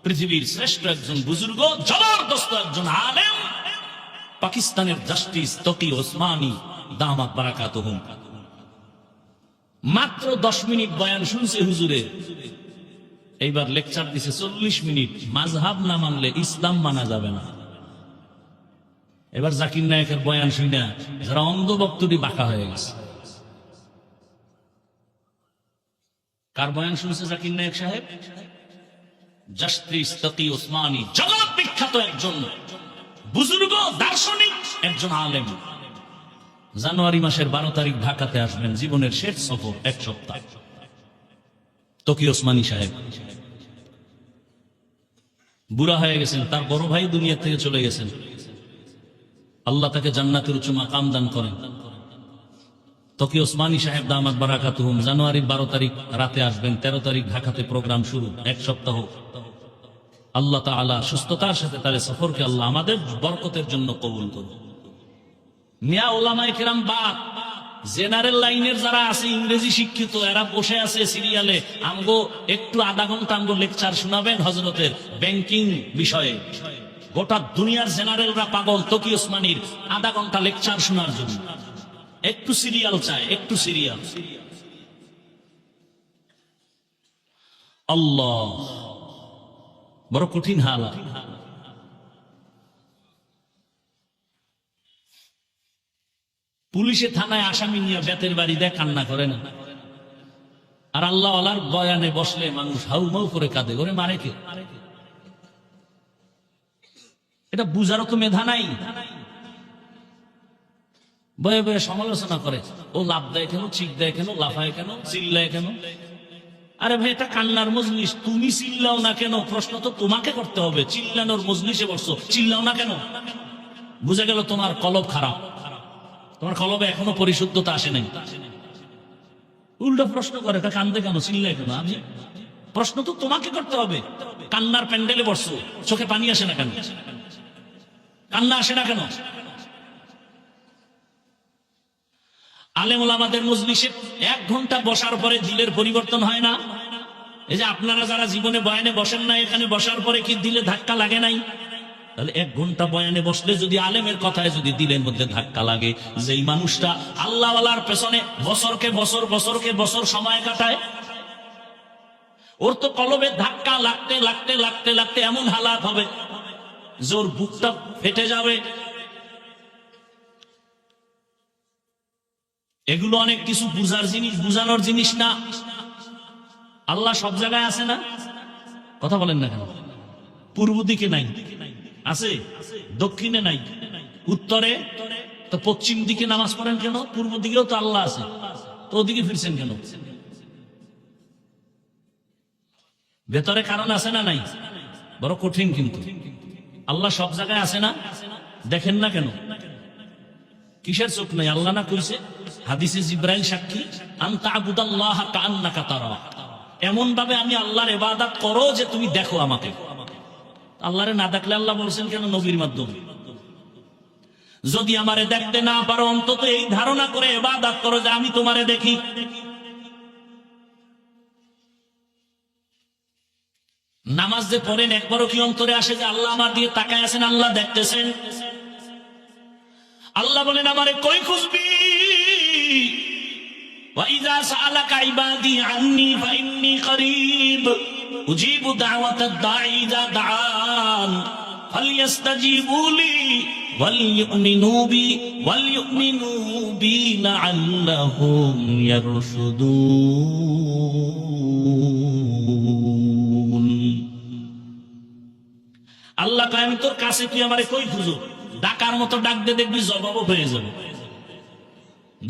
পৃথিবীর শ্রেষ্ঠ একজন বুজুর্গ, জবরদস্ত একজন আলেম, পাকিস্তানের জাস্টিস তকি ওসমানী দামাত বারাকাতুহুম, মাত্র 10 মিনিট বয়ান শুনছে হুজুরে, এইবার লেকচার দিছে 40 মিনিট। মাযহাব না মানলে ইসলাম মানা যাবে না। এবার জাকির নায়েকের বয়ান শুনে যারা অন্ধভক্তটি বাঁকা হয়ে গেছে। কার বয়ান শুনছে জাকির নায়েক সাহেব? জাস্টিস তকি ওসমানী, জগৎ বিখ্যাত একজন বুজুর্গ, দার্শনিক, একজন আলেম। জানুয়ারি মাসের 12 তারিখ ঢাকাতে আসবেন, জীবনের শেষ সফর 1 সপ্তাহ। তকি ওসমানী সাহেব বুড়া হয়ে গেছেন, তার বড় ভাই দুনিয়া থেকে চলে গেছেন, আল্লাহ তাকে জান্নাতের উচ্চ মাকাম দান করেন। তকি ওসমানী সাহেব দামাত বারাকাতুহুম জানুয়ারির 12 তারিখ রাতে আসবেন, 13 তারিখ ঢাকাতে প্রোগ্রাম শুরু, 1 সপ্তাহ। আল্লাহ তাআলা সুস্থতার সাথে তার সফরকে আল্লাহ আমাদের বরকতের জন্য কবুল করুন। মিয়া উলামায়ে কেরাম বাদ, জেনারেল লাইনের যারা আছে ইংরেজি শিক্ষিত, এরা বসে আছে সিরিয়ালে, আমগো একটু আধা ঘন্টা আমগো লেকচার শোনাবেন হযরতের ব্যাংকিং বিষয়ে। গোটা দুনিয়ার জেনারেলরা পাগল তকি ওসমানীর আধা ঘন্টা লেকচার শোনার জন্য। একটু সিরিয়াল চায়, একটু সিরিয়াল। আল্লাহ, বড় কঠিন হালাত। পুলিশে থানায় আসামি নিয়ে বেতের বাড়ি দেয়, কান্না করে না। আর আল্লাহ আল্লাহর বয়ানে বসলে মানুষ হাউমাউ করে কাঁদে, ওরে মারে কে? এটা বুঝারও তো মেধা নাই। বয়ে বয়ে সমালোচনা করে, ও লাভ দেয় কেন, চিক দেয় কেন, লাফায় কেন, চিল্লায় কেন? আরে ভাই, এটা কান্নার মজলিস, তুমি চিল্লাও না কেন? প্রশ্ন তো তোমাকে করতে হবে। চিল্লানোর মজলিসে বসছো, চিল্লাও না কেন? বুঝে গেল তোমার কলব খারাপ, তোমার কলবে এখনো পরিশুদ্ধতা আসে নাই। উল্টো প্রশ্ন করে, কান্দে কেন, চিল্লায় কেন? আমি প্রশ্ন তো তোমাকে করতে হবে। কান্নার প্যান্ডেলে বসছো, চোখে পানি আসে না কেন? কান্না আসে না কেন? আলেম ওলামাদের মজলিসে 1 ঘন্টা বসার পরে দিলের পরিবর্তন হয় না? এই যে আপনারা যারা জীবনে বয়ানে বসেন না, এখানে বসার পরে কি দিলে ধাক্কা লাগে নাই? তাহলে 1 ঘন্টা বয়ানে বসলে যদি আলেমের কথায় যদি দিলের মধ্যে ধাক্কা লাগে, যেই মানুষটা আল্লাহওয়ালার পেছনে বছরকে বছর, বছরকে বছর সময় কাটায়, ওর তো কলবে ধাক্কা লাগতে লাগতে লাগতে লাগতে এমন হালাত হবে যে ওর বুকটা ফেটে যাবে। এগুলো অনেক কিছু বুঝার জিনিস, বুঝানোর জিনিস না। আল্লাহ সব জায়গায় আছে না? কথা বলেন না কেন? পূর্ব দিকে নাই, আছে? দক্ষিণে নাই, উত্তরে? তো পশ্চিম দিকে নামাজ পড়েন কেন? পূর্ব দিকেও তো আল্লাহ আছে, তো ওদিকে ফিরছেন কেন? ভেতরে কারণ আছে না নাই? বড় কঠিন কিন্তু। আল্লাহ সব জায়গায় আছে না? দেখেন না কেন? কিসের চোখ নাই? আল্লাহ না কইছে হাদিসে জিব্রাইল সাক্ষী, আনতা আবুদাল্লাহ কাআন্নাকা তারা, এমন ভাবে আমি আল্লাহর ইবাদত করো যে তুমি দেখো আমাকে। আল্লাহরে না দেখলে আল্লাহ বলছেন কেন নবীর মাধ্যমে? যদি আমারে দেখতে না পারো, অন্তত এই ধারণা করে ইবাদত করো যে আমি তোমারে দেখি। নামাজ যে পড়েন, একবারও কি অন্তরে আসে যে আল্লাহ আমার দিয়ে তাকায় আছেন, আল্লাহ দেখতেছেন? আল্লাহ বলেন আমারে কই খুঁজবি? وَإِذَا سَأَلَكَ عِبَادِي عَنِّي فَإِنِّي قَرِيبٌ أُجِيبُ دَعْوَةَ الدَّاعِ إِذَا دَعَانِ فَلْيَسْتَجِيبُوا لِي وَلْيُؤْمِنُوا بِي لَعَلَّهُمْ يَرْشُدُونَ। আল্লাহ কয় আমি তোর কাছে, তুই আমারে কই খুঁজো? ডাকার মতো ডাক দে, দেখবি জবাবও পেয়ে যাবে,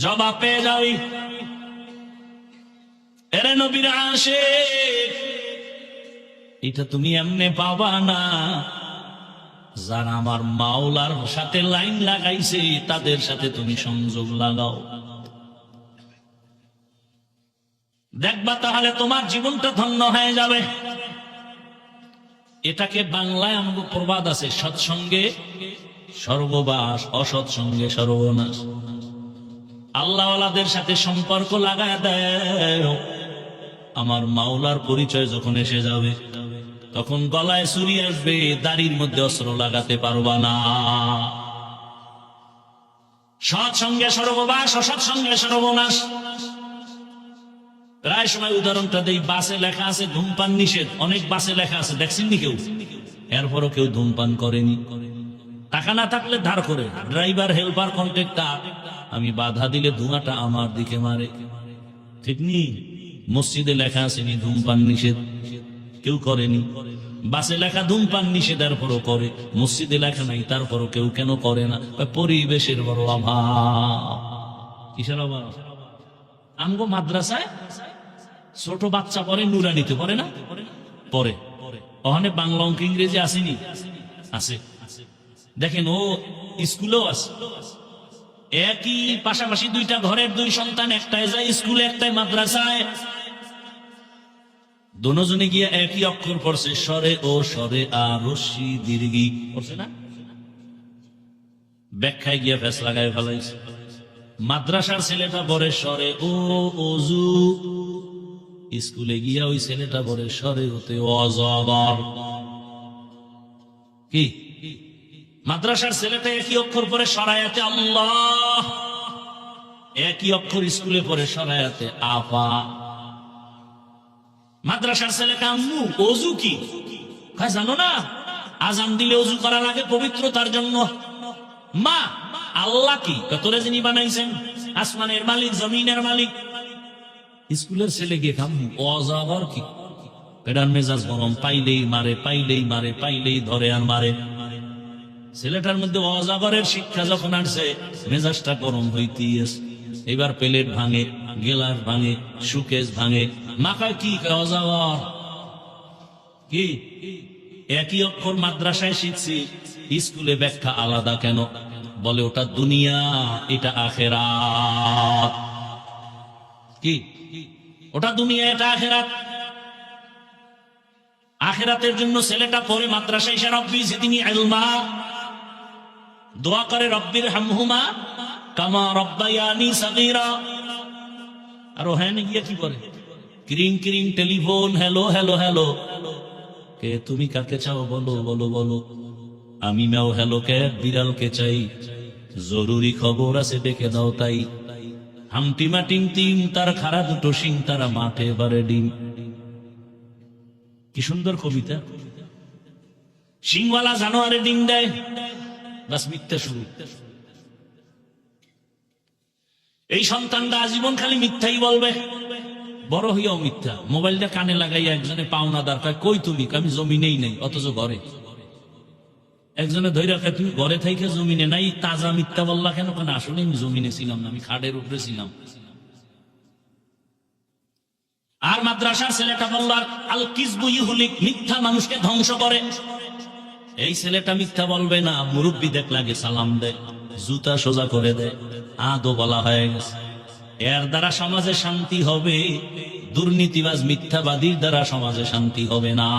জবাব পেয়ে যাবি। এরে নবীর আশিক, এটা তুমি এমনে পাবা না। যারা আমার মাওলার সাথে লাইন লাগাইছে তাদের সাথে তুমি সংযোগ লাগাও, দেখবা তাহলে তোমার জীবনটা ধন্য হয়ে যাবে। এটাকে বাংলায় আমাকে প্রবাদ আছে, সৎসঙ্গে সর্ববাস, অসৎসঙ্গে সর্বনাশ। আল্লাহওয়ালাদের সাথে সম্পর্ক লাগায় দেয়, আমার মাওলার পরিচয় যখন এসে যাবে তখন গলায় ছুরি আসবে, দাড়ির মধ্যে অস্ত্র লাগাতে পারবা না। সৎসঙ্গে সর্ববাস, অসৎসঙ্গে সর্বনাশ। প্রায় সময় উদাহরণটা দেই, বাসে লেখা আছে ধূমপান নিষেধ, অনেক বাসে লেখা আছে, দেখছেন কেউ? এরপরও কেউ ধূমপান করেনি। টাকা না থাকলে ধার করে, ড্রাইভার, হেল্পার, কন্ট্রাক্টর, আমি বাধা দিলে ধোঁয়াটা আমার দিকে মারে, ঠিক নি? মসজিদে লেখা আছে নি ধূমপান নিষেধ, কেউ করেনি। বাসে লেখা ধূমপান নিষেধ, এরপরও করে। মসজিদে লেখা নাই, তারপরও কেউ কেন করে না? পরিবেশের বড় অভাব। কিসের অভাব? আমগো মাদ্রাসায় ছোট বাচ্চা পড়ে, নুরানিতে পড়ে না? পড়ে। ওখানে বাংলা, অঙ্ক, ইংরেজি আসেনি? আছে। দেখেন ও স্কুলেও আছে। একই পাশাপাশি দুইটা ঘরের দুই সন্তান, একটাই যায় স্কুলে, একটাই মাদ্রাসায়। দুজনে গিয়ে একই অক্ষর পড়ছে, স্বরে ও স্বরে আর রস্যি দীর্ঘি পড়ছে না? ব্যাখ্যায় গিয়ে ফেস লাগায় ফেলাইছে। মাদ্রাসার ছেলেটা পড়ে স্বরে ও অজু, স্কুলে গিয়া ওই ছেলেটা পড়ে স্বরে হতে অজগর। কি? মাদ্রাসার ছেলেটা একই অক্ষর পড়ে সরায়াতে আল্লাহ, একই অক্ষর স্কুলে পড়ে সরায়াতে আফা। মাদ্রাসার ছেলেটা আম্মু অজু কি জানো না? আজান দিলে অজু করা লাগে পবিত্রতার জন্য। মা আল্লাহ কি? তোরে যিনি বানাইছেন, আসমানের মালিক, জমিনের মালিক। স্কুলের ছেলে গিয়ে আম্মু অজগর কি? পেডার মেজাজ গরম, পাইলেই মারে, পাইলেই মারে, পাইলেই ধরে আর মারে। ছেলেটার মধ্যে অজাগরের শিক্ষা যখন আসছে, মেজাজটা গরম হইতেই আছে। এবার প্লেট ভাঙে, গেলাস ভাঙে, সুকেশ ভাঙে। মাথায় কি অজাগর কি? একই অক্ষর মাদ্রাসায় শিখছি, স্কুলে ব্যাখ্যা আলাদা কেন? বলে ওটা দুনিয়া, এটা আখেরাত। কি? ওটা দুনিয়া, এটা আখেরাত। আখেরাতের জন্য ছেলেটা পরে মাদ্রাসায় এসে রব্বি জিদনি ইলমা দোয়া করে, রব্বির হামহুমা কামা রব্বায়ানি সাগীরা। আর ওখানে গিয়ে কি করে? ক্রিং ক্রিং টেলিফোন, হ্যালো হ্যালো হ্যালো। কে তুমি? কাকে চাও? বলো বলো বলো। আমি ম্যাও হ্যালো কে? বিড়ালকে চাই, জরুরি খবর আছে, ডেকে দাও তাই। হামটিমা টিং টিং, তার খাড়া দুটো সিং, তারা মাঠে বারে ডিম। কি সুন্দর কবিতা! সিংওয়ালা জানোয়ারে ডিম দেয়, বাস মিথ্যা শুরু। এই সন্তানটা আজীবন খালি মিথ্যাই বলবে, বড় হইয়াও মিথ্যা। মোবাইলটা কানে লাগাইয়া একজনে পাওনাদার কয়, কই তুমি? আমি জমিনেই নেই, অথচ ঘরে। একজনে ধৈর্য রাখে, তুমি ঘরে থাইকে জমিনে নাই, তাজা মিথ্যা বললা কেন? কেন আসলে আমি জমিনে ছিলাম না, আমি খাটের উপরে ছিলাম। আর মাদ্রাসার ছেলেটা বলল আল কিসবু ইউহলিক, মিথ্যা মানুষকে ধ্বংস করে। এই ছেলেটা মিথ্যা বলবে না, মুরব্বী দেখ লাগে সালাম দেয়, জুতা সোজা করে দেয়, আদো বলা হয়ে গেছে। এর দ্বারা সমাজে শান্তি হবে, দুর্নীতিবাজ মিথ্যাবাদীর দ্বারা সমাজে শান্তি হবে না।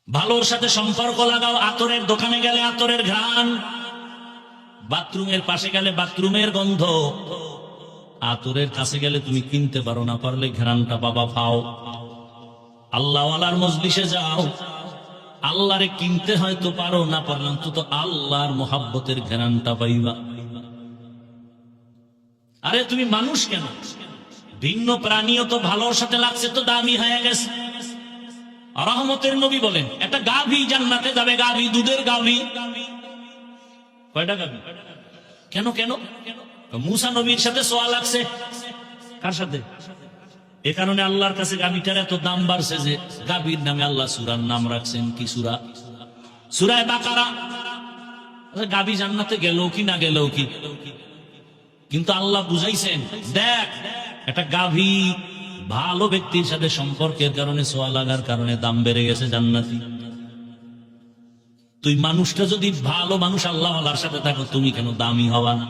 ভালোর সাথে সম্পর্ক লাগাও। আতরের দোকানে গেলে আতরের ঘ্রাণ, বাথরুমের পাশে গেলে বাথরুমের গন্ধ। আতরের কাছে গেলে তুমি কিনতে পারো, না পারলে ঘ্রাণটা বাবা পাও। আল্লাহওয়ালার মজলিসে যাও, আল্লাহরে কিনতে হয়তো পারো, না পারলাম তো আল্লাহর মোহাব্বতের ঘেরানটা পাইবা। আরে তুমি মানুষ কেন, ভিন্ন প্রাণীও তো ভালোর সাথে লাগছে তো দামি হয়ে গেছে। রহমতের নবী বলেন একটা গাভী জান্নাতে যাবে, গাভী, দুধের গাভী। কয়টা গাভী? কেন কেন? মুসা নবীর সাথে সোয়া লাগছে। কার সাথে? এ কারণে আল্লাহর কাছে গাভীটার এত দাম বাড়ছে যে গাভীর নামে আল্লাহ সূরার নাম রাখছেন কি সূরা? সূরা বাকারা। গাভী জান্নাতে গেল কি না গেল কি, কিন্তু আল্লাহ বুঝাইছেন দেখ একটা গাভী ভালো ব্যক্তির সাথে সম্পর্কের কারণে সোয়া লাগার কারণে দাম বেড়ে গেছে জান্নাতি। তুই মানুষটা যদি ভালো মানুষ আল্লাহ আল্লাহর সাথে থাকো, তুমি কেন দামি হবা না?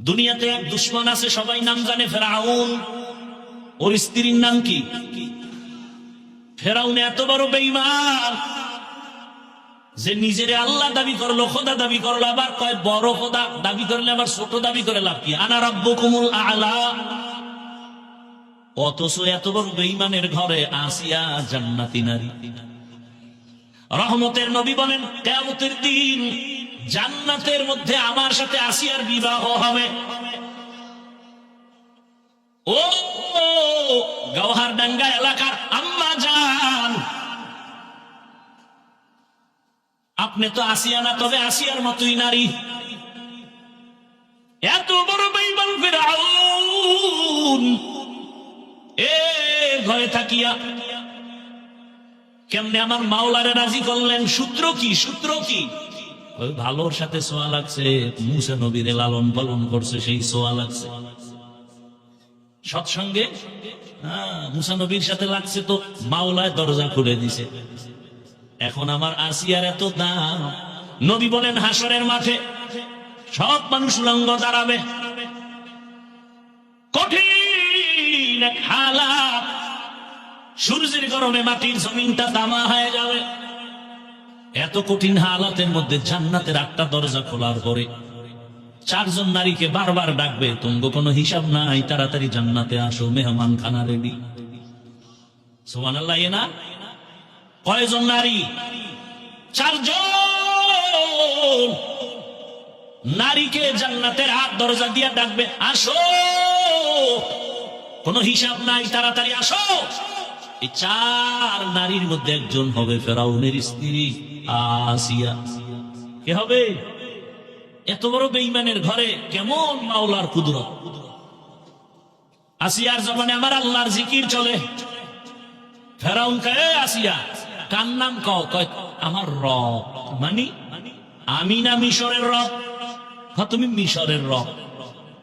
দুনিয়াতে এক দুশ্মন আছে, সবাই নাম জানে, ফেরাউন। ওর স্ত্রীর নাম কি? ফেরাউন এত বড় বেঈমান যে নিজের আল্লাহ দাবি করলো, খোদা দাবি করলো, আবার কয় বড় খোদা দাবি করলে আবার ছোট দাবি করে লাভ কি? আনা রাব্বুকুমুল আ'লা। অথচ এত বড় বেঈমানের ঘরে আসিয়া জান্নাতি নারী। রহমতের নবী বলেন কিয়ামতের দিন জান্নাতের মধ্যে আমার সাথে আসিয়ার বিবাহ হবে। ও গওহারডাঙ্গা এলাকার আম্মা জান, আপনি তো আসিয়া না, তবে আসিয়ার মতোই নারী। এত বড় বেঈমান ফিরআউন এ ঘরে থাকিয়া কেমনে আমার মাওলারে রাজি করলেন? সূত্র কি? সূত্র কি? ওই ভালোর সাথে সোয়া লাগছে, মুসা নবীরে লালন পালন করছে, সেই সোয়া লাগছে। সৎসঙ্গে মুসা নবীর সাথে লাগছে তো মাওলায় দরজা খুলে দিছে। এখন আমার আসিয়ার এত দাম। নবী বলেন হাসরের মাঠে সব মানুষ উলঙ্গ দাঁড়াবে, কঠিন এক হালাত, সূর্যের গরমে মাটির জমিনটা তামা হয়ে যাবে। এত কঠিন হালাতের মধ্যে জান্নাতের একটা দরজা খোলার পরে চারজন নারীকে বারবার ডাকবে, তুমগো কোনো হিসাব নাই, তাড়াতাড়ি জান্নাতে আসো, মেহমান খানা রেডি। সুবহানাল্লাহ। না কয়জন নারী? চারজন নারীকে জান্নাতের হাত দরজা দিয়া ডাকবে, আসো, কোনো হিসাব নাই, তাড়াতাড়ি আসো। এই চার নারীর মধ্যে একজন হবে ফেরাউনের স্ত্রী আসিয়া। কে হবে? এত বড় বেঈমানের ঘরে কেমন মাওলার কুদরত! আসিয়ার জবানে আমার আল্লাহর জিকির চলে। ফেরাউন কয় আসিয়া কার নাম কও? কয় আমার রব। মানে আমি না মিশরের রব? তুমি মিশরের রব,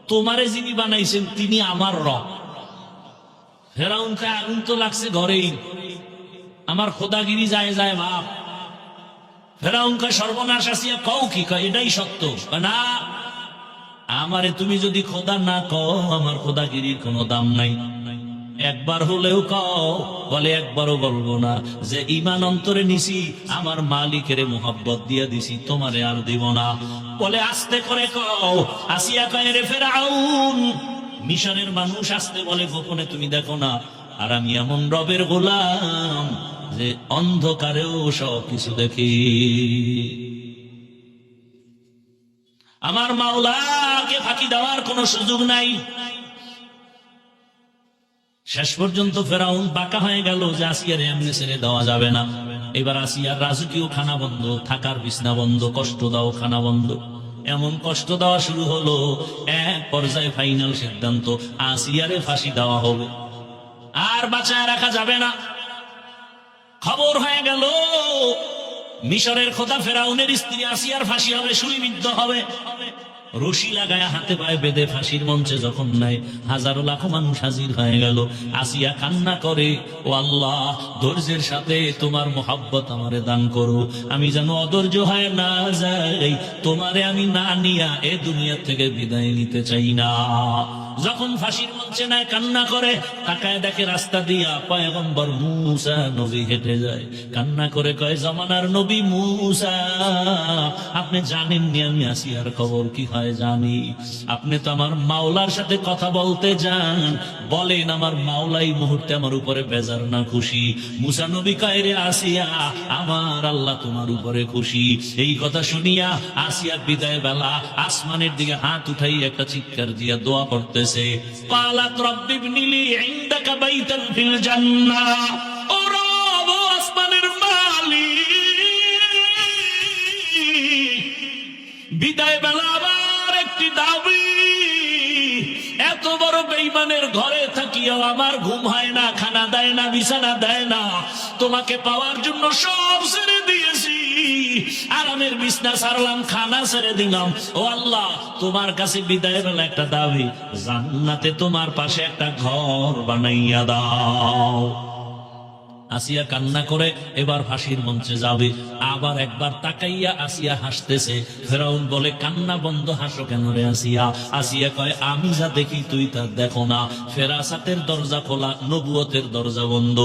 তোমারে যিনি বানাইছেন তিনি আমার রব। ফেরাউন কয় আগুন তো লাগছে ঘরেই, আমার খোদাগিরি যায় যায় বাপ। ফেরাউন কয় সর্বনাশ। আসিয়া কও কি? কয় এটাই সত্য। না, আমারে তুমি যদি খোদা না কও, আমার খোদাগিরির কোনো দাম নাই। একবার হলেও কও। বলে একবারও বলবো না। যে ঈমান অন্তরে নিছি, আমার মালিকের মোহাব্বত দিয়া দিছি, তোমারে আর দিব না। বলে আস্তে করে কও। আসিয়া কয় রে ফেরাউন, মিশরের মানুষ আসতে বলে গোপনে তুমি দেখো না, আর আমি এমন রবের গোলাম যে অন্ধকারেও সব কিছু দেখি। আমার মাওলাকে ফাঁকি দেওয়ার কোনো সুযোগ নাই। শেষ পর্যন্ত ফেরাউন বাঁকা হয়ে গেল যে আসিয়ার এমনি ছেড়ে দেওয়া যাবে না। এবার আসিয়ার রাজকীয় খানা বন্ধ, থাকার বিছনা বন্ধ, কষ্ট দাও খানা বন্ধ। এমন কষ্ট দেওয়া শুরু হলো, এক পর্যায়ে ফাইনাল সিদ্ধান্ত, আসিয়ারে ফাঁসি দেওয়া হবে, আর বাঁচায় রাখা যাবে না। খবর হয়ে গেল মিশরের খোদা ফেরাউনের স্ত্রী আসিয়ার ফাঁসি হবে, সুলিবিদ্ধ হবে। রশি লাগায় হাতে পায়ে বেঁধে ফাঁসির মঞ্চে যখন নেয়, হাজারো লাখো মানুষ হাজির হয়ে গেল। আসিয়া কান্না করে, ও আল্লাহ, ধৈর্যের সাথে তোমার মোহাব্বত আমারে দান করো, আমি যেন অধৈর্য হয়ে না যাই, তোমারে আমি না নিয়া এ দুনিয়া থেকে বিদায় নিতে চাই না। যখন ফাঁসির চেনায় কান্না করে, তাকায় দেখে রাস্তা দিয়া পয়গম্বর মূসা নবী হেঁটে যায়। কান্না করে কয়, জামানার নবী মূসা, আপনি জানেননি আমি আসিয়ার খবর কি হয়? জানি। আপনি তো আমার মাওলার সাথে কথা বলতে যান, বলেন আমার মাওলা এই মুহূর্তে আমার উপরে বেজার না খুশি? মূসা নবী কয়, রে আসিয়া, আমার আল্লাহ তোমার উপরে খুশি। এই কথা শুনিয়া আসিয়া বিদায় বেলা আসমানের দিকে হাত উঠাই একটা চিৎকার দিয়া দোয়া করতেছে, কালাত রব্বি ইবনি লি ইনদাকা বাইতান ফিল জান্নাহ। ও রব, ও আসমানের মালিক, বিদায় বেলা আবার একটি দাবি। এত বড় বেঈমানের ঘরে থাকিও আমার ঘুম হয় না, খানা দেয় না, বিছানা দেয় না। তোমাকে পাওয়ার জন্য সব ছেড়ে দিয়েছি, আরামের বিছনা ছাড়লাম, খানা ছেড়ে দিলাম। ও আল্লাহ, তোমার কাছে বিদায় বেলা একটা দাবি, জান্নাতে তোমার পাশে একটা ঘর বানাইয়া দাও। আসিয়া কান্না করে এবার ফাঁসির মঞ্চে যাবে। আবার একবার তাকাইয়া আসিয়া হাসতেছে। ফেরাউন বলে, কান্না বন্ধ, হাসো কেন রে আসিয়া? আসিয়া কয়, আমি যা দেখি তুই তা দেখো না। ফেরাসাতের দরজা খোলা, নবুয়তের দরজা বন্ধ।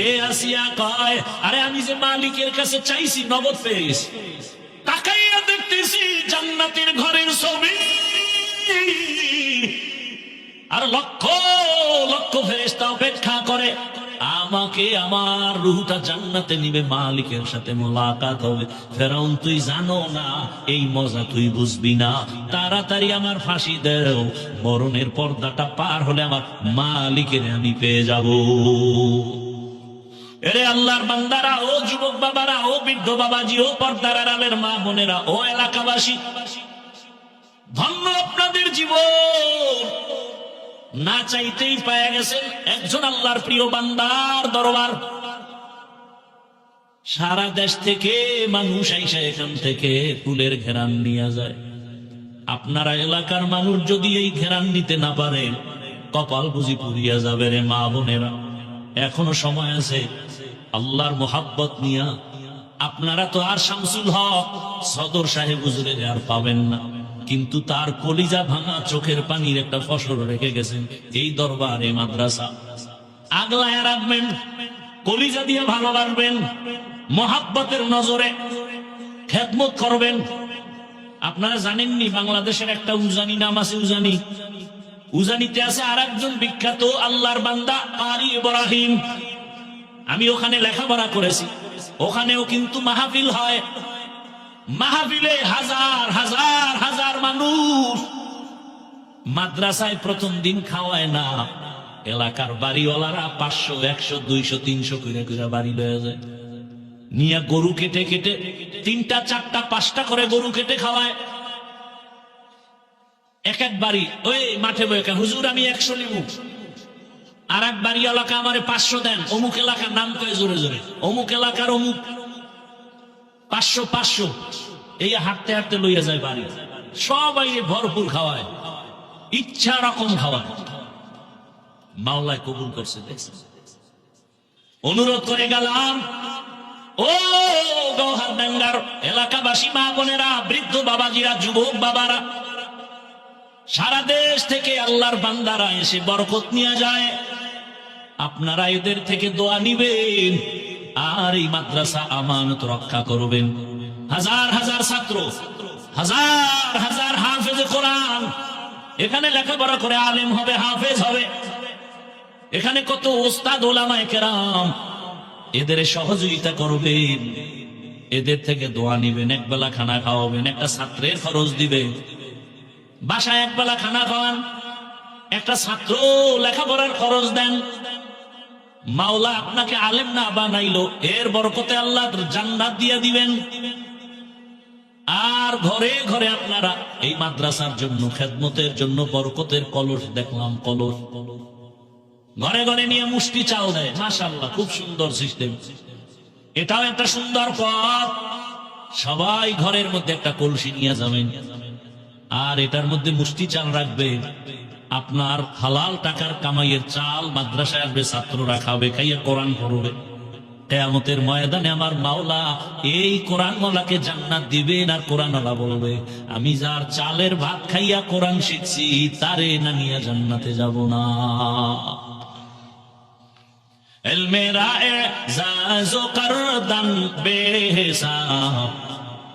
এ আসিয়া কয়, আরে আমি যে মালিকের কাছে চাইছি নগদ পেয়েছি, তাকাইয়া দেখতেছি জান্নাতের ঘরের ছবি, আর লক্ষ লক্ষ ফেরেশতা অপেক্ষা করে আমাকে, আমার রূহটা জান্নাতে নিবে, মালিকের সাথে মোলাকাত হবে। ফেরাউন, তুই জানো না, এই মজা তুই বুঝবি না। তাড়াতাড়ি আমার ফাঁসি দেও, মরণের পর্দাটা পার হলে আমার মালিকের আমি পেয়ে যাব। এরে আল্লাহর বান্দারা, ও যুবক বাবারা, ও বৃদ্ধ বাবাজি, ও পর্দার আড়ালের মা বোনেরা, ও এলাকাবাসী, ধন্য আপনাদের জীবন। না চাইতেই পেয়ে গেছেন একজন আল্লাহর প্রিয় বান্দার দরবার। সারা দেশ থেকে মানুষ আইসা এখান থেকে ফুলের ঘেরান নিয়ে যায়। আপনারা এলাকার মানুষ যদি এই ঘেরান নিতে না পারে, কপাল বুঝি পুড়িয়া যাবে রে মা বোনেরা। এখনো সময় আছে, আল্লাহর মোহাব্বত নিয়া। আপনারা তো আর শামসুল হক সদর সাহেব হুজুরের আর পাবেন না, কিন্তু তার কলিজা ভাঙা চোখের পানির একটা ফসল রেখে গেছেন এই দরবারে মাদ্রাসা। আগলায় রাখবেন, কলিজা দিয়ে ভালোবাসবেন, মোহাব্বতের নজরে খেদমত করবেন। আপনারা জানেননি বাংলাদেশের একটা উজানি নাম আছে, উজানি। উজানিতে আছে আর একজন বিখ্যাত আল্লাহর বান্দা কারি ইব্রাহিম। আমি ওখানে লেখাপড়া করেছি, ওখানেও কিন্তু মাহফিল হয়। মাহফিলে হাজার হাজার হাজার মানুষ। মাদ্রাসায় প্রথম দিন খাওয়ায় না, এলাকার বাড়িওয়ালারা 500, 100, 200, 300 করে করে বাড়ি লয়ে যায়। নিয়ে গরু কেটে কেটে 3টা, 4টা, 5টা করে গরু কেটে খাওয়ায়। এক এক বাড়ি ওই মাঠে বয়ে, হুজুর আমি 100 নিব। আর এক বাড়ি এলাকা আমারে 500 দেন। অমুক এলাকার নাম কয়ে জোরে জোরে, অমুক এলাকার অমুক 500 500, এই হাঁটতে হাঁটতে লইয়া যায় বাড়ি। সবাই ভরপুর খাওয়ায়, ইচ্ছা রকম খাওয়ায়। মাওলায় কবুল করছে। দেখছেন, অনুরোধ করে গেলাম, ও গৌহারডাঙ্গার এলাকাবাসী মা বোনেরা, বৃদ্ধ বাবাজিরা, যুবক বাবারা, সারা দেশ থেকে আল্লাহর বান্দারা এসে বরকত নিয়ে যায়। আপনারা এদের থেকে দোয়া নিবেন আর এই মাদ্রাসা আমানত রক্ষা করবেন। হাজার হাজার ছাত্র, হাজার হাজার হাফেজ কোরআন এখানে লেখাপড়া করে আলেম হবে, হাফেজ হবে। এখানে কত ওস্তাদ ওলামায়ে কেরাম, এদের সহযোগিতা করবেন, এদের থেকে দোয়া নিবেন, একবেলা খানা খাওয়াবেন, একটা ছাত্রের খরচ দিবেন। বাসায় একবেলা খানা খাওয়ান, একটা ছাত্র লেখাপড়ার খরচ দেন। মাওলা আপনাকে আলেম না বানাইলো, এর বরকতে আল্লাহ জান্নাত দিয়ে দিবেন। আর ঘরে ঘরে আপনারা এই মাদ্রাসার জন্য, খেদমতের জন্য বরকতের কলস দেখলাম, কলস ঘরে ঘরে নিয়ে মুষ্টি চাল দেয়। মাশাআল্লাহ, খুব সুন্দর সিস্টেম। এটাও একটা সুন্দর পথ। সবাই ঘরের মধ্যে একটা কলসি নিয়ে যাবেন, আর এটার মধ্যে মুষ্টি চাল রাখবেন। আপনার হালাল টাকার কামাইয়ের চাল মাদ্রাসায় আসবে, ছাত্ররা খাবে, খাইয়া কোরআন পড়বে। কিয়ামতের ময়দানে আমার মাওলা এই কোরআনওয়ালাকে জান্নাত দিবেন, আর কোরআনওয়ালা বলবে আমি যার চালের ভাত খাইয়া কোরআন শিখছি তারে না নিয়ে জান্নাতে যাব না। ইলমে রা'জাজ ও করদান বেহিসাব,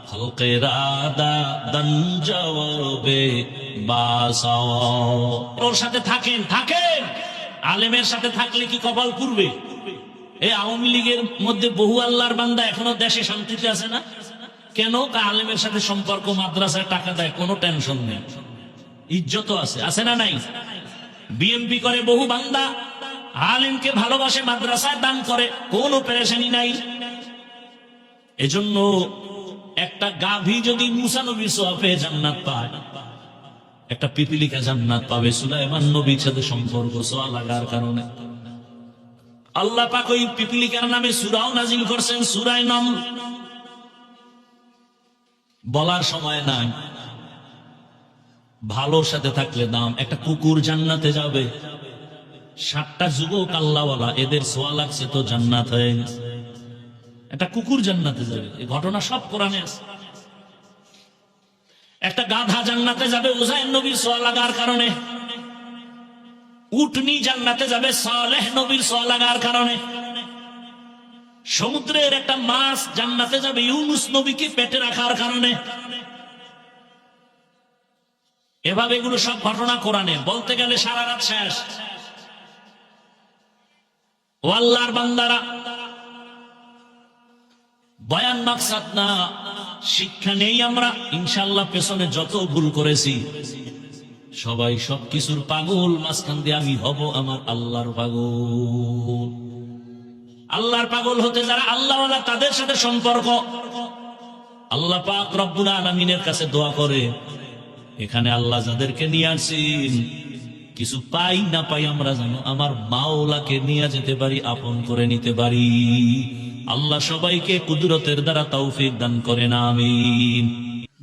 খলকে রাদা দন জওবে বাসাও। ওর সাথে থাকেন, আলেমের সাথে থাকলে কি কপাল পুরবে? এই আওয়ামী লীগের মধ্যে বহু আল্লাহর বান্দা এখনো দেশে শান্তিতে আছে না কেন? আলেমের সাথে সম্পর্ক, মাদ্রাসায় টাকা দেয়, কোনো টেনশন নেই, ইজ্জত আছে না নাই? বিএমপি করে বহু বান্দা, আলেমকে ভালোবাসে, মাদ্রাসায় দান করে, কোনো পেরেশানি নাই। এজন্য একটা গাভী যদি মুসা নবীর সোয়াবে জান্নাত পায়, একটা পিপিলিকা জান্নাত পাবে সুলাইমান নবীর সাথে সম্পর্ক সোয়া লাগার কারণে। আল্লাহ পাক ওই পিপিলিকার নামে সূরাও নাজিল করছেন, সূরা নামল। বলার সময় নাই, ভালোর সাথে থাকলে দাম। একটা কুকুর জান্নাতে যাবে, 7টা যুবক আল্লাহওয়ালা, এদের সোয়া লাগছে তো জান্নাত হয়ে গেছে। একটা কুকুর জান্নাতে যাবে, এই ঘটনা সব কোরআনে আছে। একটা গাধা জান্নাতে যাবে উযাইর নবীর সোয়া লাগার কারণে। উটনি জান্নাতে যাবে সালেহ নবীর সোয়া লাগার কারণে। সমুদ্রের একটা মাছ জান্নাতে যাবে ইউনুস নবীকে পেটে রাখার কারণে। এভাবে এগুলো সব ঘটনা কোরআনে, বলতে গেলে সারা রাত শেষ। ও আল্লাহর বান্দারা, বয়ান মাকসাদ না, শিক্ষা নেই আমরা। ইনশাআল্লাহ পেছনে যত ভুল করেছি সবাই সবকিছুর পাগল, মাঝখান দিয়ে আমি হব আমার আল্লাহর পাগল। আল্লাহর পাগল হতে যারা আল্লাহওয়ালা, তাদের সাথে সম্পর্ক। আল্লাহ পাক রব্বুল আলামিনের কাছে দোয়া করে, এখানে আল্লাহ যাদেরকে নিয়ে আসেন, কিছু পাই না পাই আমরা জানো আমার মাওলাকে নিয়ে যেতে পারি, আপন করে নিতে পারি। আল্লাহ সবাইকে কুদরতের দ্বারা তৌফিক দান করেন, আমিন।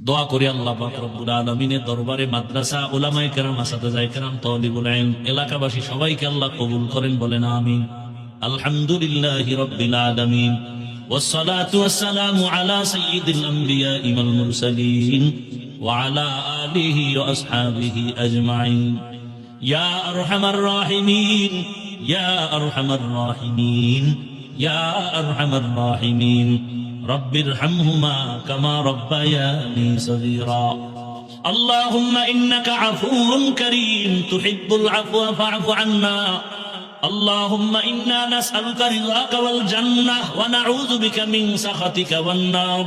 দোয়া করি আল্লাহ পাক রব্বুল আলামিনের দরবারে মাদ্রাসা, উলামায়ে কেরাম, আসাতিজায়ে কেরাম, তালিবুল ইলম, এলাকাবাসী সবাইকে আল্লাহ কবুল করেন, বলেন আমিন। আলহামদুলিল্লাহি রাব্বিল আলামিন, ওয়াসসালাতু ওয়াসসালামু আলা সাইয়্যিদিল আমবিয়াই ওয়াল মুরসালিন ওয়া আলা আলিহি ওয়া আসহাবিহি আজমাইন। ইয়া আরহামার রাহিমিন, ইয়া আরহামার রাহিমিন, ইয়া আরহামার রাহিমিন। রব্বিরহামহুমা কামা রব্বায়ানি সগীরা। আল্লাহুম্মা ইন্নাকা আফুউন কারীম তুহিব্বুল আফওয়া ফা'ফু আন্না। اللهم إنا نسألك رضاك والجنة ونعوذ بك من سخطك والنار.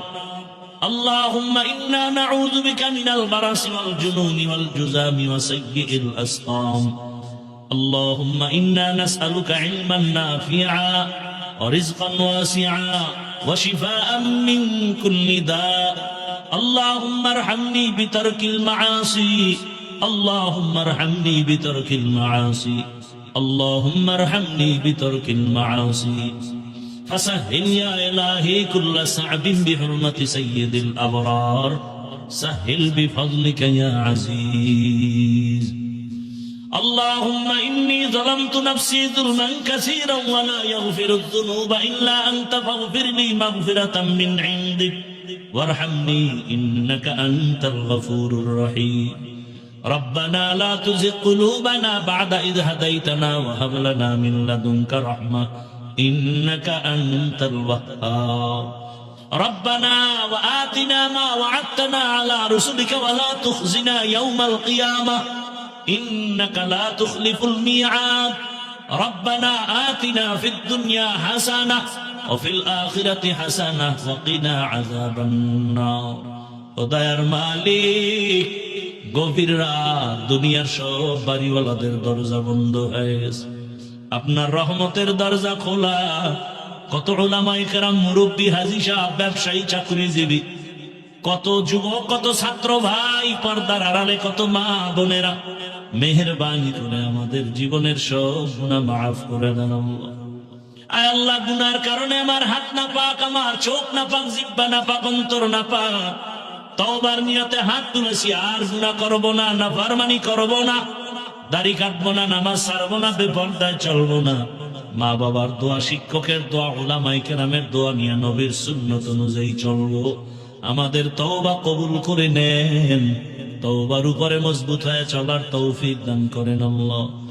اللهم إنا نعوذ بك من البرص والجنون والجذام وسيء الأسقام. اللهم إنا نسألك علما نافعا ورزقا واسعا وشفاء من كل داء. اللهم ارحمني بترك المعاصي. اللهم ارحمني بترك المعاصي. اللهم ارحمني بترك المعاصي. فسهل يا إلهي كل صعب بحرمة سيد الأبرار. سهل بفضلك يا عزيز. اللهم إني ظلمت نفسي ظلما كثيرا ولا يغفر الذنوب إلا أنت فاغفر لي مغفرة من عندك وارحمني إنك أنت الغفور الرحيم. ربنا لا تزغ قلوبنا بعد إذ هديتنا وهب لنا من لدنك رحمة إنك أنت الوهاب. ربنا وآتنا ما وعدتنا على رسلك ولا تخزنا يوم القيامة إنك لا تخلف الميعاد. ربنا آتنا في الدنيا حسنة وفي الآخرة حسنة وقنا عذاب النار. خداير মালিক, গভীর রাত, দুনিয়ার সব বাড়িওয়ালাদের দরজা বন্ধ হয়ে গেছে, আপনার রহমতের দরজা খোলা। কত উলামায়ে কেরাম, মুরব্বী, হাজী সাহেব, ব্যবসায়ী, চাকরিজীবী, কত যুবক, কত ছাত্র ভাই, পর্দার আড়ালে কত মা বোনেরা, মেহেরবানি করে আমাদের জীবনের সব গুনাহ মাফ করে দেন আল্লাহ। আয় আল্লাহ, গুনার কারণে আমার হাত না পাক, আমার চোখ না পাক, জিহ্বা না পাক, অন্তর না পাক, তওবার নিয়তে হাত তুলেছি, আর গুনাহ করব না, নাফরমানি করব না, দাড়ি কাটবো না, নামাজ ছাড়বো না, বেপরদায় চলবো না, মা বাবার দোয়া, শিক্ষকের দোয়া, উলামায়ে কেরামের দোয়া নিয়ে নবীর সুন্নত অনুযায়ী চলবো। আমাদের তওবা কবুল করে নেন, তওবার উপরে মজবুত হয়ে চলার তৌফিক দান করেন আল্লাহ।